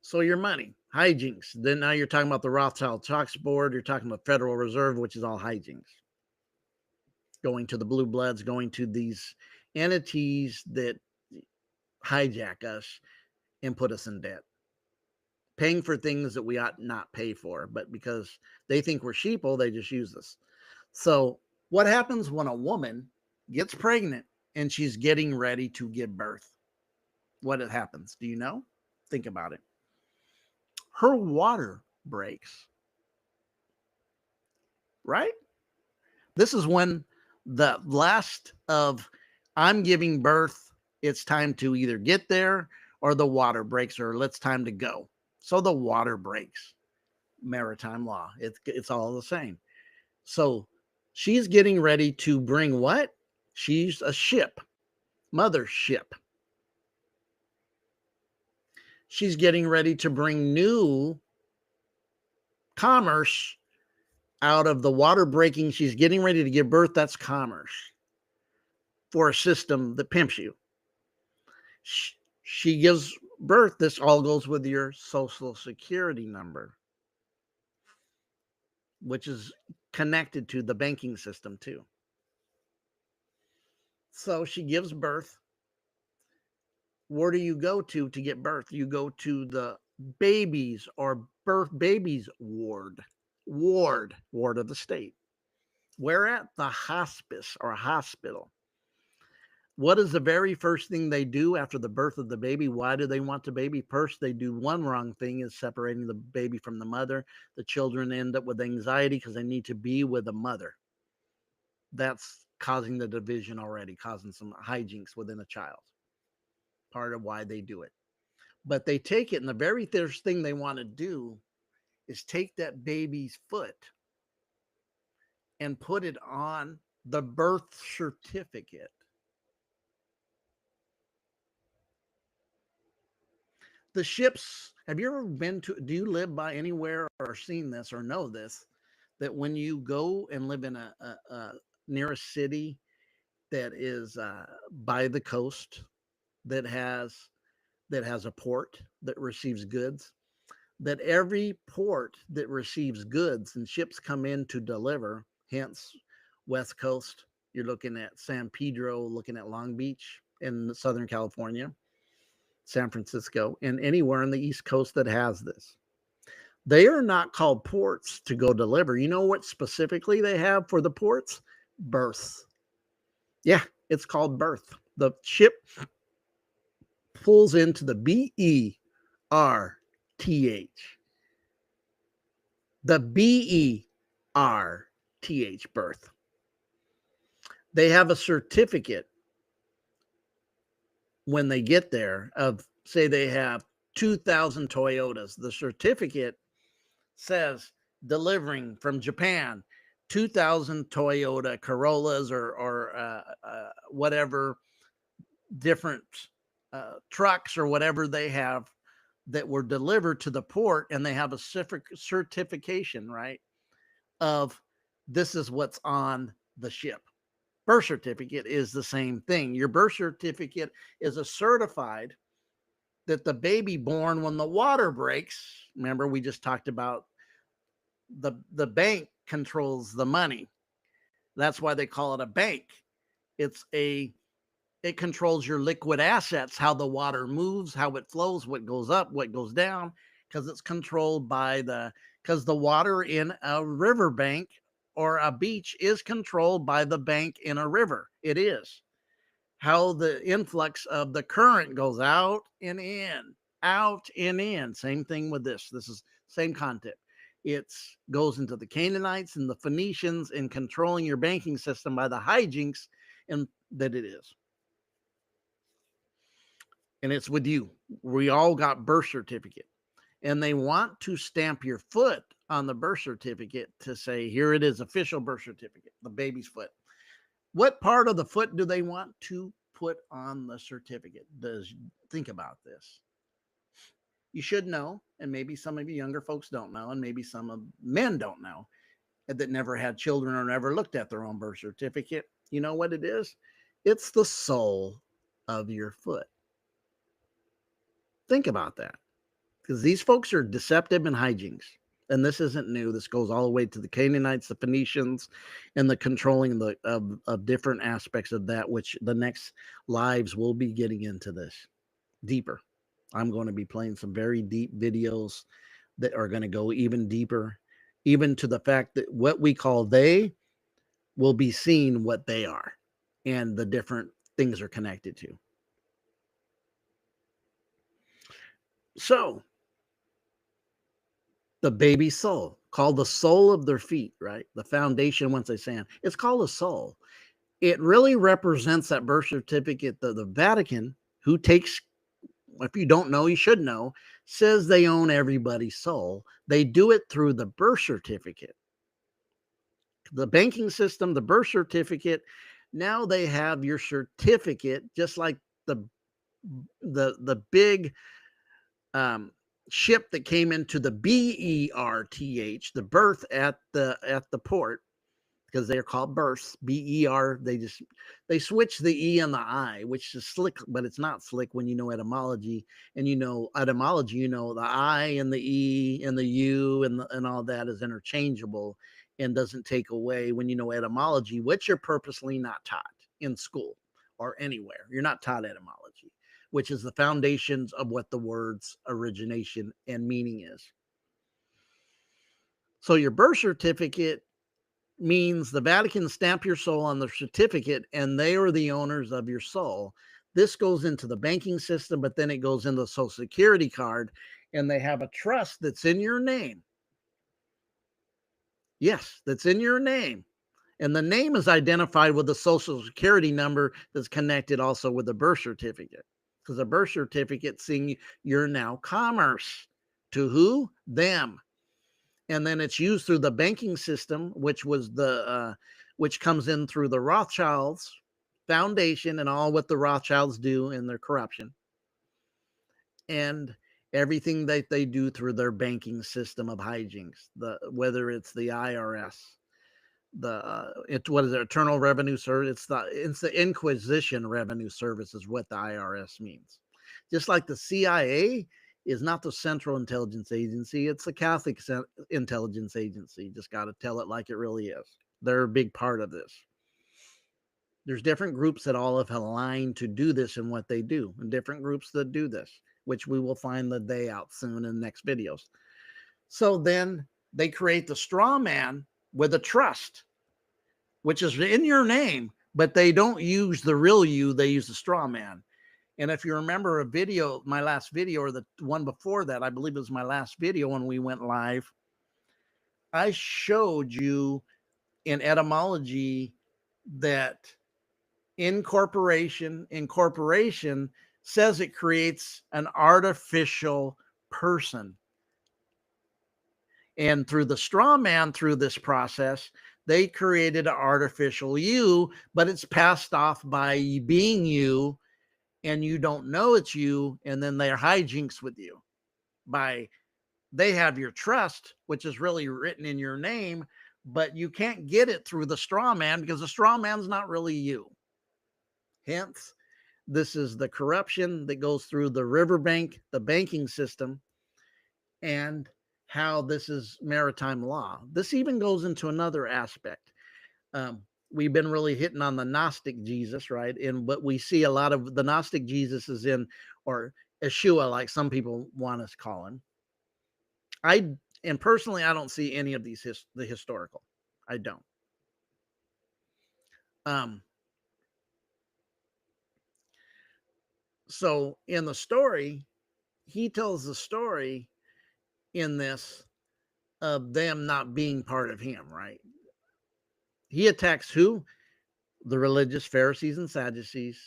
So your money, hijinks. Then now you're talking about the Rothschild Tax Board. You're talking about Federal Reserve, which is all hijinks. Going to the blue bloods, going to these entities that hijack us and put us in debt. Paying for things that we ought not pay for, but because they think we're sheeple, they just use us. So what happens when a woman gets pregnant and she's getting ready to give birth? What happens? Do you know? Think about it. Her water breaks, right? This is when the last of I'm giving birth, it's time to either get there or the water breaks or it's time to go. So the water breaks. Maritime law. It's all the same. So she's getting ready to bring what? She's a ship, mothership. She's getting ready to bring new commerce out of the water breaking. She's getting ready to give birth. That's commerce for a system that pimps you. She gives birth. This all goes with your social security number, which is connected to the banking system too. So she gives birth. Where do you go to get birth? You go to the babies or birth babies ward of the state. Where at? The hospice or hospital. What is the very first thing they do after the birth of the baby? Why do they want the baby? First, they do one wrong thing, is separating the baby from the mother. The children end up with anxiety because they need to be with the mother. That's causing the division already, causing some hijinks within a child. Part of why they do it. But they take it, and the very first thing they want to do is take that baby's foot and put it on the birth certificate. The ships, have you ever been to, do you live by anywhere or seen this or know this, that when you go and live in a near a city that is by the coast, that has a port that receives goods, that every port that receives goods and ships come in to deliver, hence West Coast, you're looking at San Pedro, looking at Long Beach in Southern California, San Francisco, and anywhere on the East Coast that has this. They are not called ports to go deliver. You know what specifically they have for the ports? Berths. Yeah, it's called berth. The ship pulls into the BERTH. The BERTH, berth. They have a certificate when they get there of, say they have 2,000 Toyotas. The certificate says delivering from Japan 2,000 Toyota Corollas or whatever different trucks or whatever they have that were delivered to the port, and they have a certification, right, of this is what's on the ship. Birth certificate is the same thing. Your birth certificate is a certified that the baby born when the water breaks, remember we just talked about the bank controls the money. That's why they call it a bank. It controls your liquid assets, how the water moves, how it flows, what goes up, what goes down, because it's controlled by because the water in a riverbank or a beach is controlled by the bank in a river. It is. How the influx of the current goes out and in, out and in. Same thing with this. This is same concept. It goes into the Canaanites and the Phoenicians in controlling your banking system by the hijinks and that it is. And it's with you. We all got birth certificate. And they want to stamp your foot on the birth certificate to say, here it is, official birth certificate, the baby's foot. What part of the foot do they want to put on the certificate? Think about this. You should know, and maybe some of you younger folks don't know, and maybe some of men don't know that never had children or never looked at their own birth certificate. You know what it is? It's the sole of your foot. Think about that, because these folks are deceptive and hijinks. And this isn't new. This goes all the way to the Canaanites, the Phoenicians, and the controlling of different aspects of that, which the next lives will be getting into this deeper. I'm going to be playing some very deep videos that are going to go even deeper, even to the fact that what we call they will be seeing what they are and the different things are connected to. So, the baby soul, called the sole of their feet, right? The foundation, once they stand, it's called a soul. It really represents that birth certificate that the Vatican, who takes, if you don't know, you should know, says they own everybody's soul. They do it through the birth certificate. The banking system, the birth certificate, now they have your certificate, just like the big ship that came into the BERTH, the berth at the port, because they're called births, B-E-R. They switch the E and the I, which is slick, but it's not slick when you know etymology. And you know etymology, you know the I and the E and the U and all that is interchangeable and doesn't take away when you know etymology, which you're purposely not taught in school or anywhere. You're not taught etymology, which is the foundations of what the word's origination and meaning is. So your birth certificate means the Vatican stamp your soul on the certificate and they are the owners of your soul. This goes into the banking system, but then it goes into the Social Security card and they have a trust that's in your name. Yes, that's in your name. And the name is identified with the Social Security number that's connected also with the birth certificate. Because the birth certificate saying you're now commerce. To who? Them. And then it's used through the banking system, which was which comes in through the Rothschilds Foundation and all what the Rothschilds do in their corruption, and everything that they do through their banking system of hijinks. Whether it's the IRS, what is it? Internal Revenue Service. It's the Inquisition Revenue Service is what the IRS means. Just like the CIA is not the Central Intelligence Agency. It's the Catholic Intelligence Agency. Just got to tell it like it really is. They're a big part of this. There's different groups that all have aligned to do this and what they do, and different groups that do this, which we will find the day out soon in the next videos. So then they create the straw man with a trust, which is in your name, but they don't use the real you. They use the straw man. And if you remember a video, my last video, or the one before that, I believe it was my last video when we went live, I showed you in etymology that incorporation says it creates an artificial person. And through the straw man, through this process, they created an artificial you, but it's passed off by being you, and you don't know it's you, and then they're hijinks with you. They have your trust, which is really written in your name, but you can't get it through the straw man because the straw man's not really you. Hence, this is the corruption that goes through the riverbank, the banking system, and how this is maritime law. This even goes into another aspect. We've been really hitting on the Gnostic Jesus, right? But we see a lot of the Gnostic Jesus is in, or Yeshua, like some people want us to call him. And personally, I don't see any of these the historical. I don't. So in the story, he tells the story in this of them not being part of him, right? He attacks who? The religious Pharisees and Sadducees,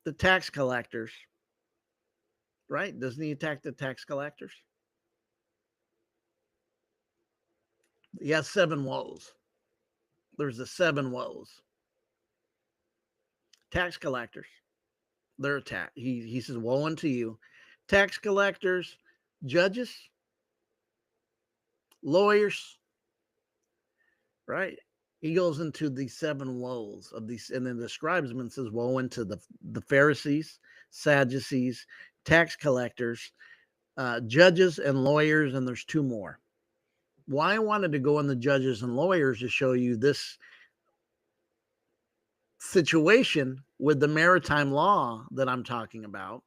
the tax collectors, right? Doesn't he attack the tax collectors? He has 7 woes. There's the 7 woes. Tax collectors, they're attacked. He says, woe unto you. Tax collectors, judges, lawyers, right? He goes into the 7 woes of these and then describes them and says, woe unto the Pharisees, Sadducees, tax collectors, judges, and lawyers, and there's 2 more. Why I wanted to go on the judges and lawyers to show you this situation with the maritime law that I'm talking about.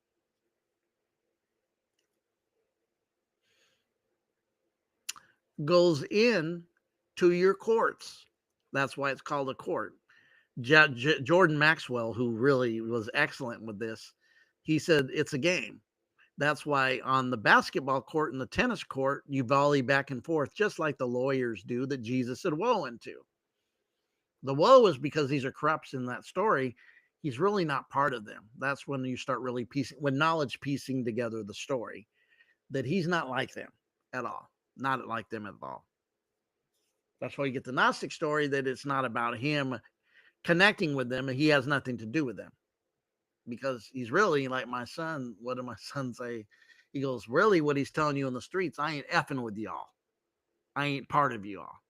Goes in to your courts. That's why it's called a court. Jordan Maxwell, who really was excellent with this, he said it's a game. That's why on the basketball court and the tennis court, you volley back and forth, just like the lawyers do that Jesus said woe unto. The woe is because these are corrupts in that story. He's really not part of them. That's when you start really piecing together the story, that he's not like them at all. Not like them at all. That's why you get the Gnostic story, that it's not about him connecting with them, and he has nothing to do with them. Because he's really like my son. What did my son say? He goes, really, what he's telling you in the streets, I ain't effing with y'all. I ain't part of you all.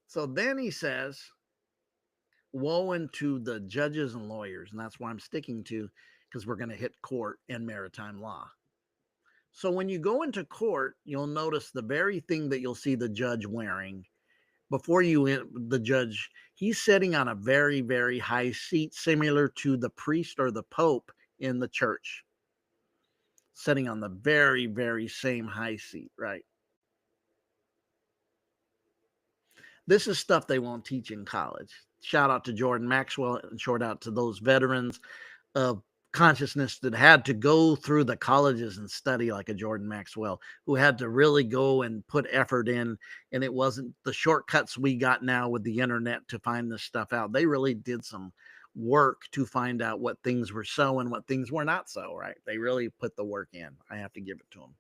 So then he says, woe unto the judges and lawyers. And that's why I'm sticking to, because we're going to hit court and maritime law. So when you go into court, you'll notice the very thing that you'll see the judge wearing before the judge, he's sitting on a very, very high seat, similar to the priest or the pope in the church, sitting on the very, very same high seat, right? This is stuff they won't teach in college. Shout out to Jordan Maxwell and shout out to those veterans of consciousness that had to go through the colleges and study like a Jordan Maxwell, who had to really go and put effort in. And it wasn't the shortcuts we got now with the internet to find this stuff out. They really did some work to find out what things were so and what things were not so, right? They really put the work in. I have to give it to them.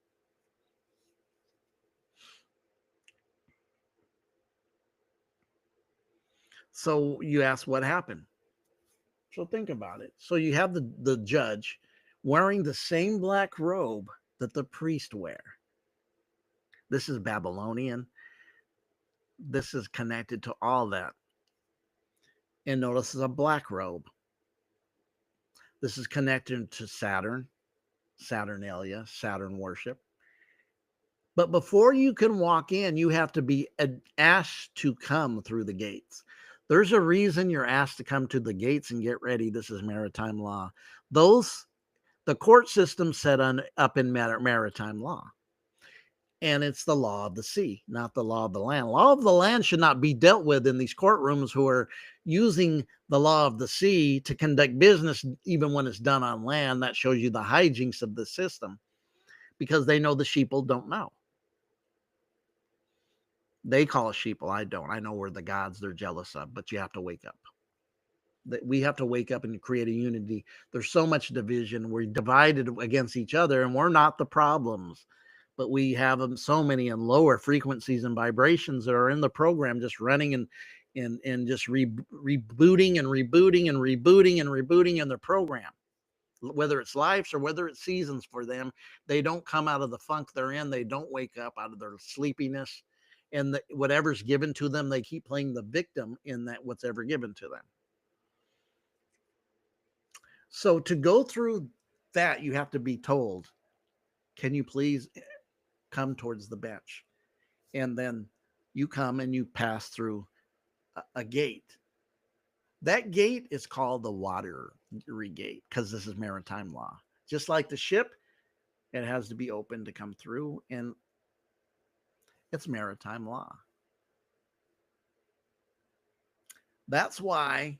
So you ask what happened. So think about it. So you have the judge wearing the same black robe that the priest wear. This is Babylonian. This is connected to all that. And notice it's a black robe. This is connected to Saturn, Saturnalia, Saturn worship. But before you can walk in, you have to be asked to come through the gates. There's a reason you're asked to come to the gates and get ready. This is maritime law. The court system set up in maritime law. And it's the law of the sea, not the law of the land. Law of the land should not be dealt with in these courtrooms who are using the law of the sea to conduct business, even when it's done on land. That shows you the hijinks of the system, because they know the sheeple don't know. They call us sheeple. I don't. I know we're the gods they're jealous of, but you have to wake up. We have to wake up and create a unity. There's so much division. We're divided against each other, and we're not the problems. But we have them so many in lower frequencies and vibrations that are in the program, just running and just rebooting and rebooting and rebooting and rebooting in the program. Whether it's lives or whether it's seasons for them, they don't come out of the funk they're in. They don't wake up out of their sleepiness. And whatever's given to them, they keep playing the victim in that what's ever given to them. So to go through that, you have to be told, can you please come towards the bench? And then you come and you pass through a gate. That gate is called the watery gate because this is maritime law. Just like the ship, it has to be open to come through, and it's maritime law. That's why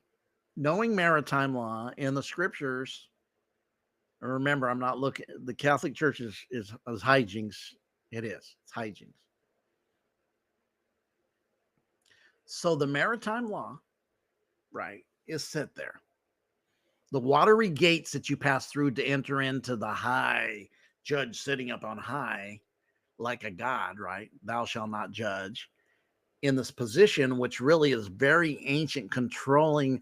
knowing maritime law in the scriptures, remember, I'm not looking, the Catholic Church is hijinks. It is. It's hijinks. So the maritime law, right, is set there. The watery gates that you pass through to enter into the high judge sitting up on high like a god, right? Thou shalt not judge. In this position, which really is very ancient, controlling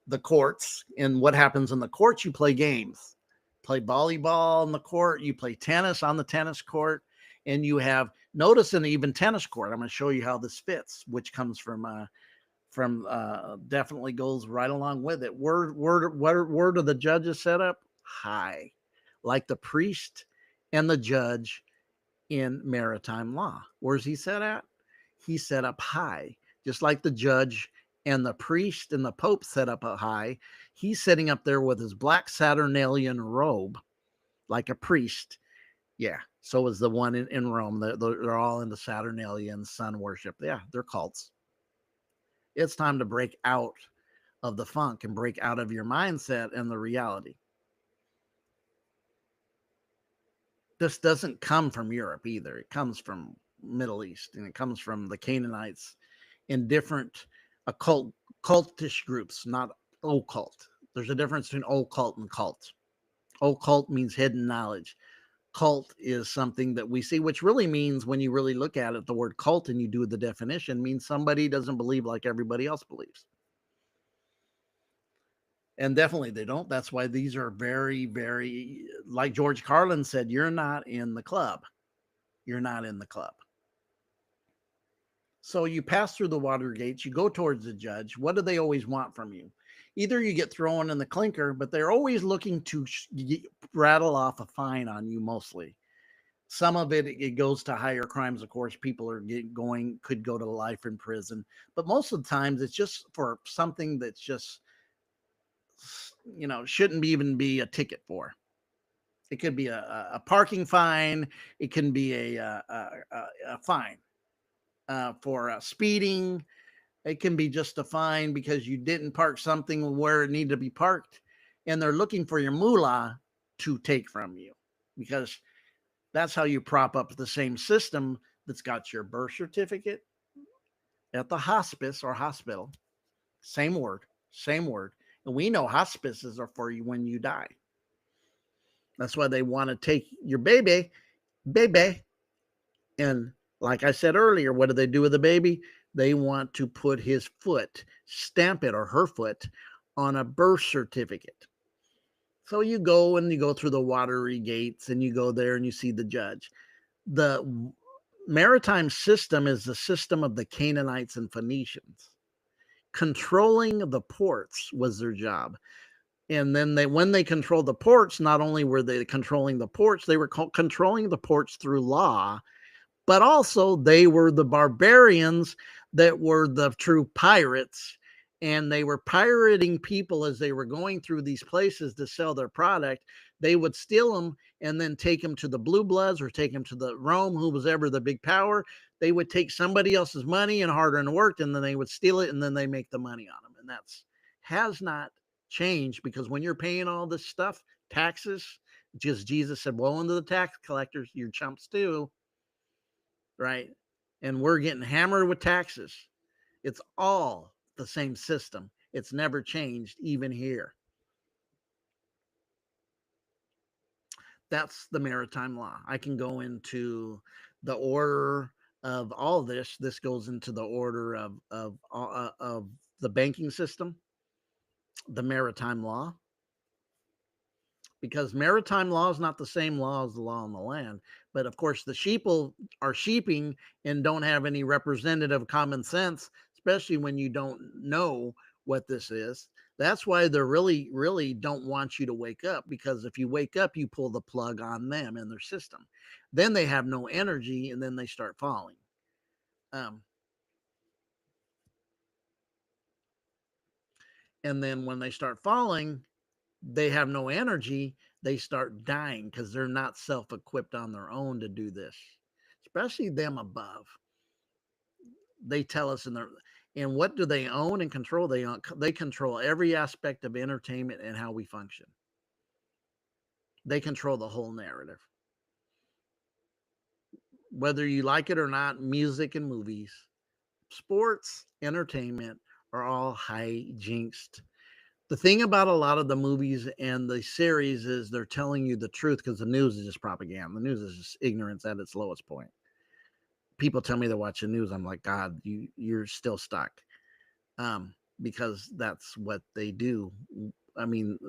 the courts. And what happens in the courts, you play games. Play volleyball in the court, you play tennis on the tennis court, and you have, notice in even tennis court, I'm going to show you how this fits, which comes from definitely goes right along with it. Where do the judges set up? High, like the priest and the judge in maritime law. Where's he set at? He's set up high, just like the judge and the priest and the pope set up a high. He's sitting up there with his black Saturnalian robe, like a priest. Yeah. So is the one in Rome. They're all into Saturnalian sun worship. Yeah, they're cults. It's time to break out of the funk and break out of your mindset and the reality. This doesn't come from Europe either. It comes from Middle East, and it comes from the Canaanites in different cultish groups, not occult. There's a difference between occult and cult. Occult means hidden knowledge. Cult is something that we see, which really means, when you really look at it, the word cult and you do the definition, means somebody doesn't believe like everybody else believes. And definitely they don't. That's why these are very, very, like George Carlin said, you're not in the club. You're not in the club. So you pass through the water gates, you go towards the judge. What do they always want from you? Either you get thrown in the clinker, but they're always looking to rattle off a fine on you mostly. Some of it goes to higher crimes. Of course, people are could go to life in prison, but most of the times it's just for something that's just, shouldn't even be a ticket for. It could be a parking fine. It can be a fine for speeding. It can be just a fine because you didn't park something where it needed to be parked, and they're looking for your moolah to take from you, because that's how you prop up the same system that's got your birth certificate at the hospice or hospital. Same word, same word. And we know hospices are for you when you die. That's why they want to take your baby. And like I said earlier, what do they do with the baby? They want to put his foot, stamp it or her foot on a birth certificate. So you go through the watery gates and you go there and you see the judge. The maritime system is the system of the Canaanites and Phoenicians. Controlling the ports was their job. And then when they controlled the ports, not only were they controlling the ports, they were controlling the ports through law, but also they were the barbarians that were the true pirates, and they were pirating people as they were going through these places to sell their product. They would steal them and then take them to the Blue Bloods or take them to the Rome, who was ever the big power. They would take somebody else's money and hard-earned work, and then they would steal it, and then they make the money on them. And that's has not changed, because when you're paying all this stuff, taxes, just Jesus said, woe unto the tax collectors, you're chumps too. Right? And we're getting hammered with taxes. It's all the same system. It's never changed, even here. That's the maritime law. I can go into the order of all this. This goes into the order of the banking system, the maritime law, because maritime law is not the same law as the law on the land. But of course, the sheeple are sheeping and don't have any representative common sense, especially when you don't know what this is. That's why they really, really don't want you to wake up, because if you wake up, you pull the plug on them and their system. Then they have no energy, and then they start falling. And then when they start falling, they have no energy. They start dying because they're not self-equipped on their own to do this, especially them above. They tell us and what do they own and control? They control every aspect of entertainment and how we function. They control the whole narrative. Whether you like it or not, music and movies, sports, entertainment are all hijinxed. The thing about a lot of the movies and the series is they're telling you the truth, because the news is just propaganda. The news is just ignorance at its lowest point. People tell me they're watching news. I'm like, God, you're still stuck, because that's what they do. I mean,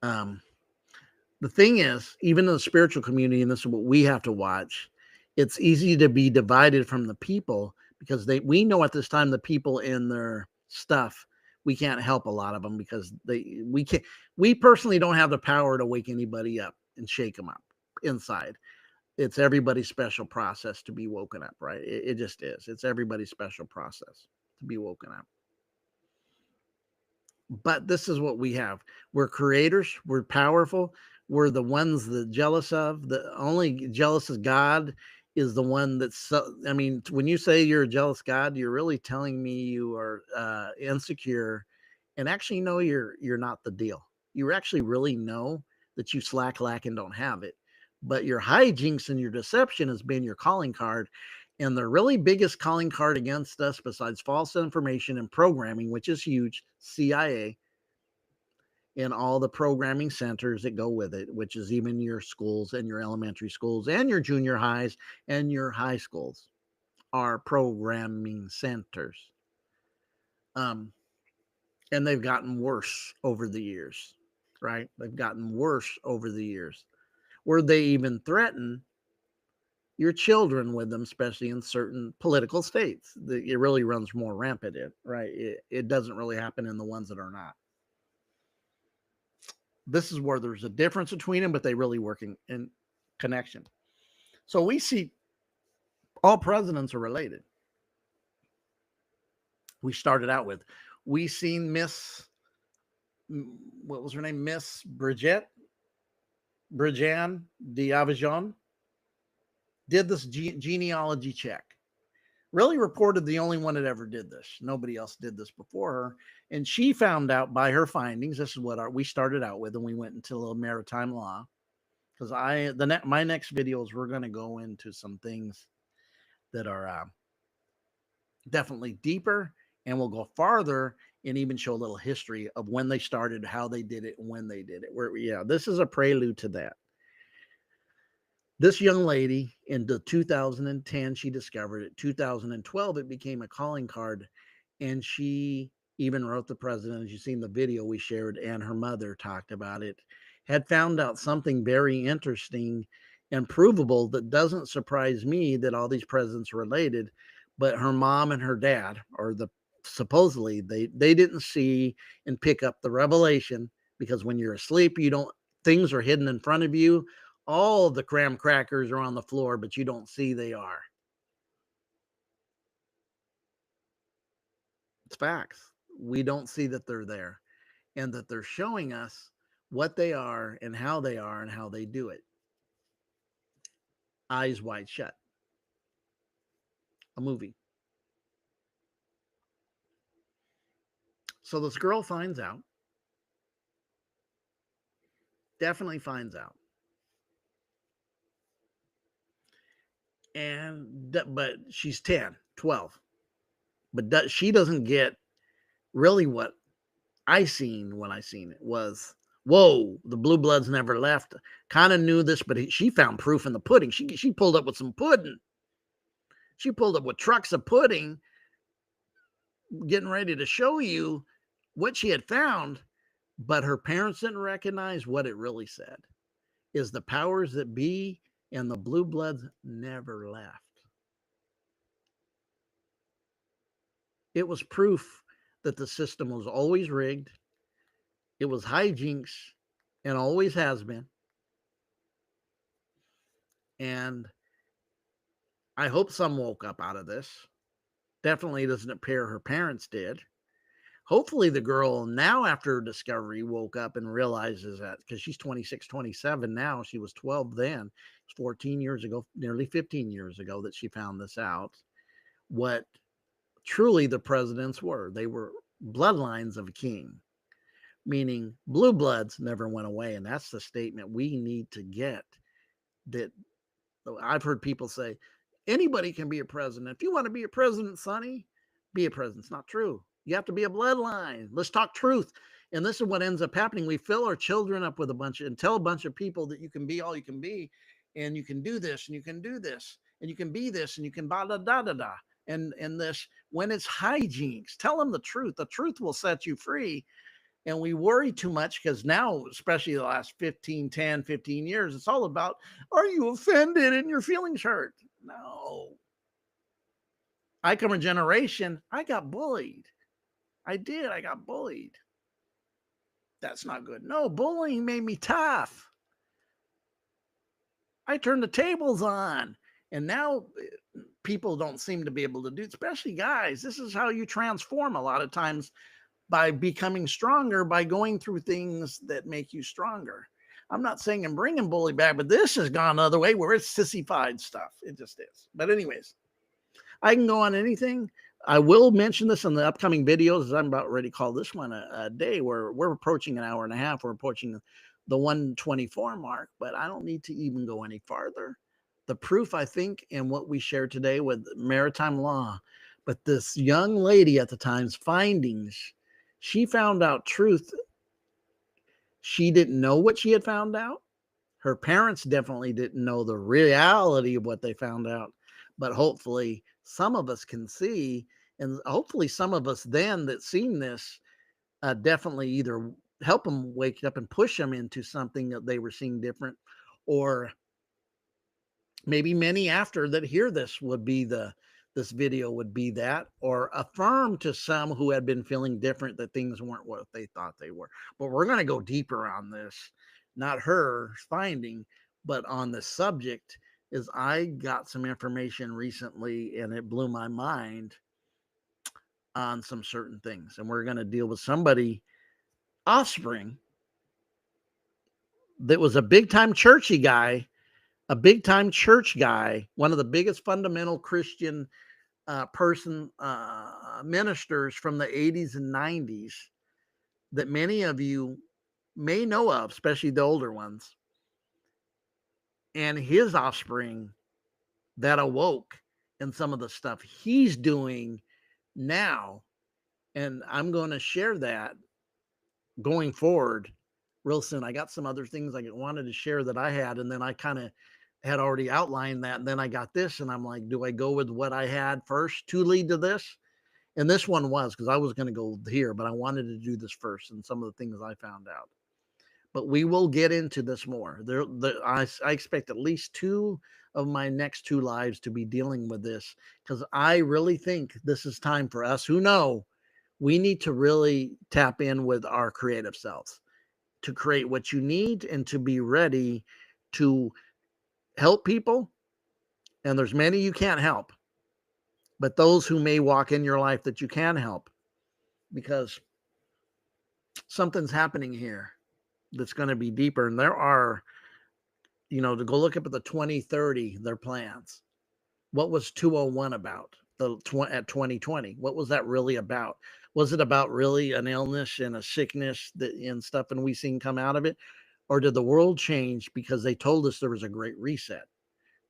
the thing is, even in the spiritual community, and this is what we have to watch, it's easy to be divided from the people, because we know at this time the people in their stuff, we can't help a lot of them, because we personally don't have the power to wake anybody up and shake them up inside. It's everybody's special process to be woken up, right? It just is. It's everybody's special process to be woken up. But this is what we have. We're creators. We're powerful. We're the ones that jealous of. The only jealous of God is the one that's, I mean, when you say you're a jealous God, you're really telling me you are insecure, and actually know you're not the deal. You actually really know that you lack, and don't have it. But your hijinks and your deception has been your calling card. And the really biggest calling card against us, besides false information and programming, which is huge, CIA, and all the programming centers that go with it, which is even your schools and your elementary schools and your junior highs and your high schools, are programming centers. And they've gotten worse over the years, right? They've gotten worse over the years, where they even threaten your children with them, especially in certain political states. It really runs more rampant, right? It doesn't really happen in the ones that are not. This is where there's a difference between them, but they really work in connection. So we see all presidents are related. We started out with, we seen what was her name? Miss Bridgeanne de Avignon did this genealogy check. Really reported the only one that ever did this. Nobody else did this before her. And she found out by her findings, this is what we started out with, and we went into a little maritime law. Because my next videos, we're going to go into some things that are definitely deeper, and we'll go farther and even show a little history of when they started, how they did it, and when they did it. This is a prelude to that. This young lady, in the 2010, she discovered it. 2012, it became a calling card, and she even wrote the president. As you've seen the video we shared, and her mother talked about it, had found out something very interesting and provable that doesn't surprise me that all these presidents are related, but her mom and her dad, or supposedly they didn't see and pick up the revelation, because when you're asleep, things are hidden in front of you. All the graham crackers are on the floor, but you don't see they are. It's facts. We don't see that they're there, and that they're showing us what they are and how they do it. Eyes Wide Shut. A movie. So this girl finds out. Definitely finds out. But she's 10, 12. But she doesn't get really what I seen when I seen it was, whoa, the blue bloods never left. Kind of knew this, but she found proof in the pudding. She pulled up with some pudding. She pulled up with trucks of pudding, getting ready to show you what she had found. But her parents didn't recognize what it really said, is the powers that be and the blue bloods never left. It was proof that the system was always rigged. It was hijinks and always has been. And I hope some woke up out of this. Definitely doesn't appear her parents did. Hopefully the girl now, after her discovery, woke up and realizes that, because she's 26, 27 now. She was 12 then. It's 14 years ago, nearly 15 years ago, that she found this out. What truly the presidents were. They were bloodlines of a king, meaning blue bloods never went away. And that's the statement we need to get. That I've heard people say, anybody can be a president. If you want to be a president, Sonny, be a president. It's not true. You have to be a bloodline. Let's talk truth. And this is what ends up happening. We fill our children up with and tell a bunch of people that you can be all you can be, and you can do this, and you can do this, and you can be this, and you can da da da da da. And this, when it's hijinks, tell them the truth. The truth will set you free. And we worry too much, because now, especially the last 15 years, it's all about, are you offended and your feelings hurt? No. I come from a generation, I got bullied. I got bullied. That's not good. No, bullying made me tough. I turned the tables on. And now people don't seem to be able to do it, especially guys. This is how you transform a lot of times, by becoming stronger, by going through things that make you stronger. I'm not saying I'm bringing bully back, but this has gone the other way, where it's sissified stuff. It just is. But anyways, I can go on anything. I will mention this in the upcoming videos, as I'm about ready to call this one a day, where we're approaching an hour and a half. We're approaching the 124 mark, but I don't need to even go any farther. The proof, I think, in what we shared today with maritime law, but this young lady at the time's findings, she found out truth. She didn't know what she had found out. Her parents definitely didn't know the reality of what they found out, but hopefully some of us can see, and hopefully some of us then that seen this definitely either help them wake up and push them into something that they were seeing different, or maybe many after that hear this would be this video would be that, or affirm to some who had been feeling different that things weren't what they thought they were. But we're going to go deeper on this, not her finding, but on the subject. Is I got some information recently and it blew my mind on some certain things, and we're going to deal with somebody offspring that was a big time churchy guy, a big time church guy, one of the biggest fundamental Christian ministers from the 80s and 90s that many of you may know of, especially the older ones, and his offspring that awoke in some of the stuff he's doing now. And I'm going to share that going forward real soon. I got some other things I wanted to share that I had, and then I kind of had already outlined that. And then I got this, and I'm like, do I go with what I had first to lead to this? And this one was, because I was going to go here, but I wanted to do this first and some of the things I found out. But we will get into this more. I expect at least 2 of my next 2 lives to be dealing with this, because I really think this is time for us who know we need to really tap in with our creative selves to create what you need and to be ready to help people. And there's many you can't help, but those who may walk in your life that you can help, because something's happening here that's going to be deeper. And there are, to go look up at the 2030, their plans. What was 201 about at 2020? What was that really about? Was it about really an illness and a sickness and stuff, and we seen come out of it? Or did the world change because they told us there was a great reset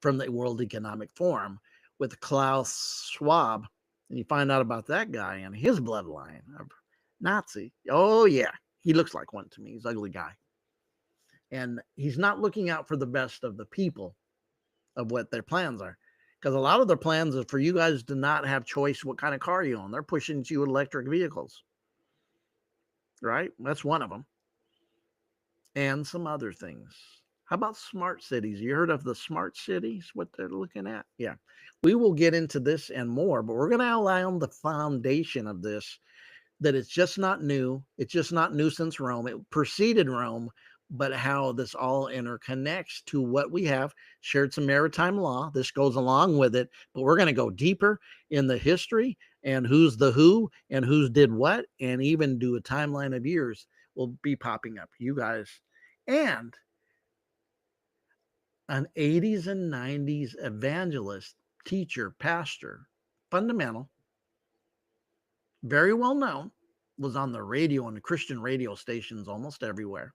from the World Economic Forum with Klaus Schwab? And you find out about that guy and his bloodline of Nazi. Oh, yeah. He looks like one to me. He's an ugly guy. And he's not looking out for the best of the people of what their plans are. Because a lot of their plans are for you guys to not have choice what kind of car you own. They're pushing to you electric vehicles. Right? That's one of them. And some other things. How about smart cities? You heard of the smart cities, what they're looking at? Yeah. We will get into this and more, but we're going to outline on the foundation of this, that it's just not new. It's just not new since Rome. It preceded Rome, but how this all interconnects to what we have. Shared some maritime law. This goes along with it, but we're going to go deeper in the history and who's the who and who's did what, and even do a timeline of years will be popping up. You guys, and an 80s and 90s evangelist, teacher, pastor, fundamental, very well known, was on the radio and the Christian radio stations almost everywhere.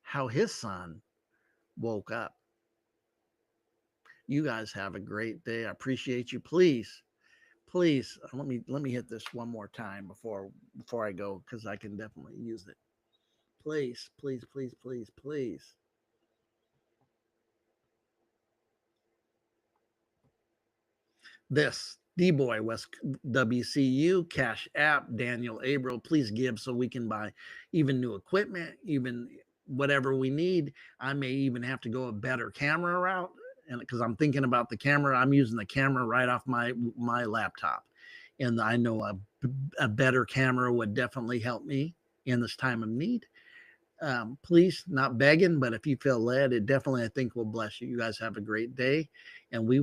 How his son woke up. You guys have a great day. I appreciate you. Please, let me hit this one more time before I go, because I can definitely use it. Please. This D-Boy West WCU Cash App Daniel Abro, please give so we can buy even new equipment, even whatever we need. I may even have to go a better camera route, and because I'm thinking about the camera, I'm using the camera right off my laptop, and I know a better camera would definitely help me in this time of need. Please, not begging, but if you feel led, it definitely, I think, will bless you. You guys have a great day, and we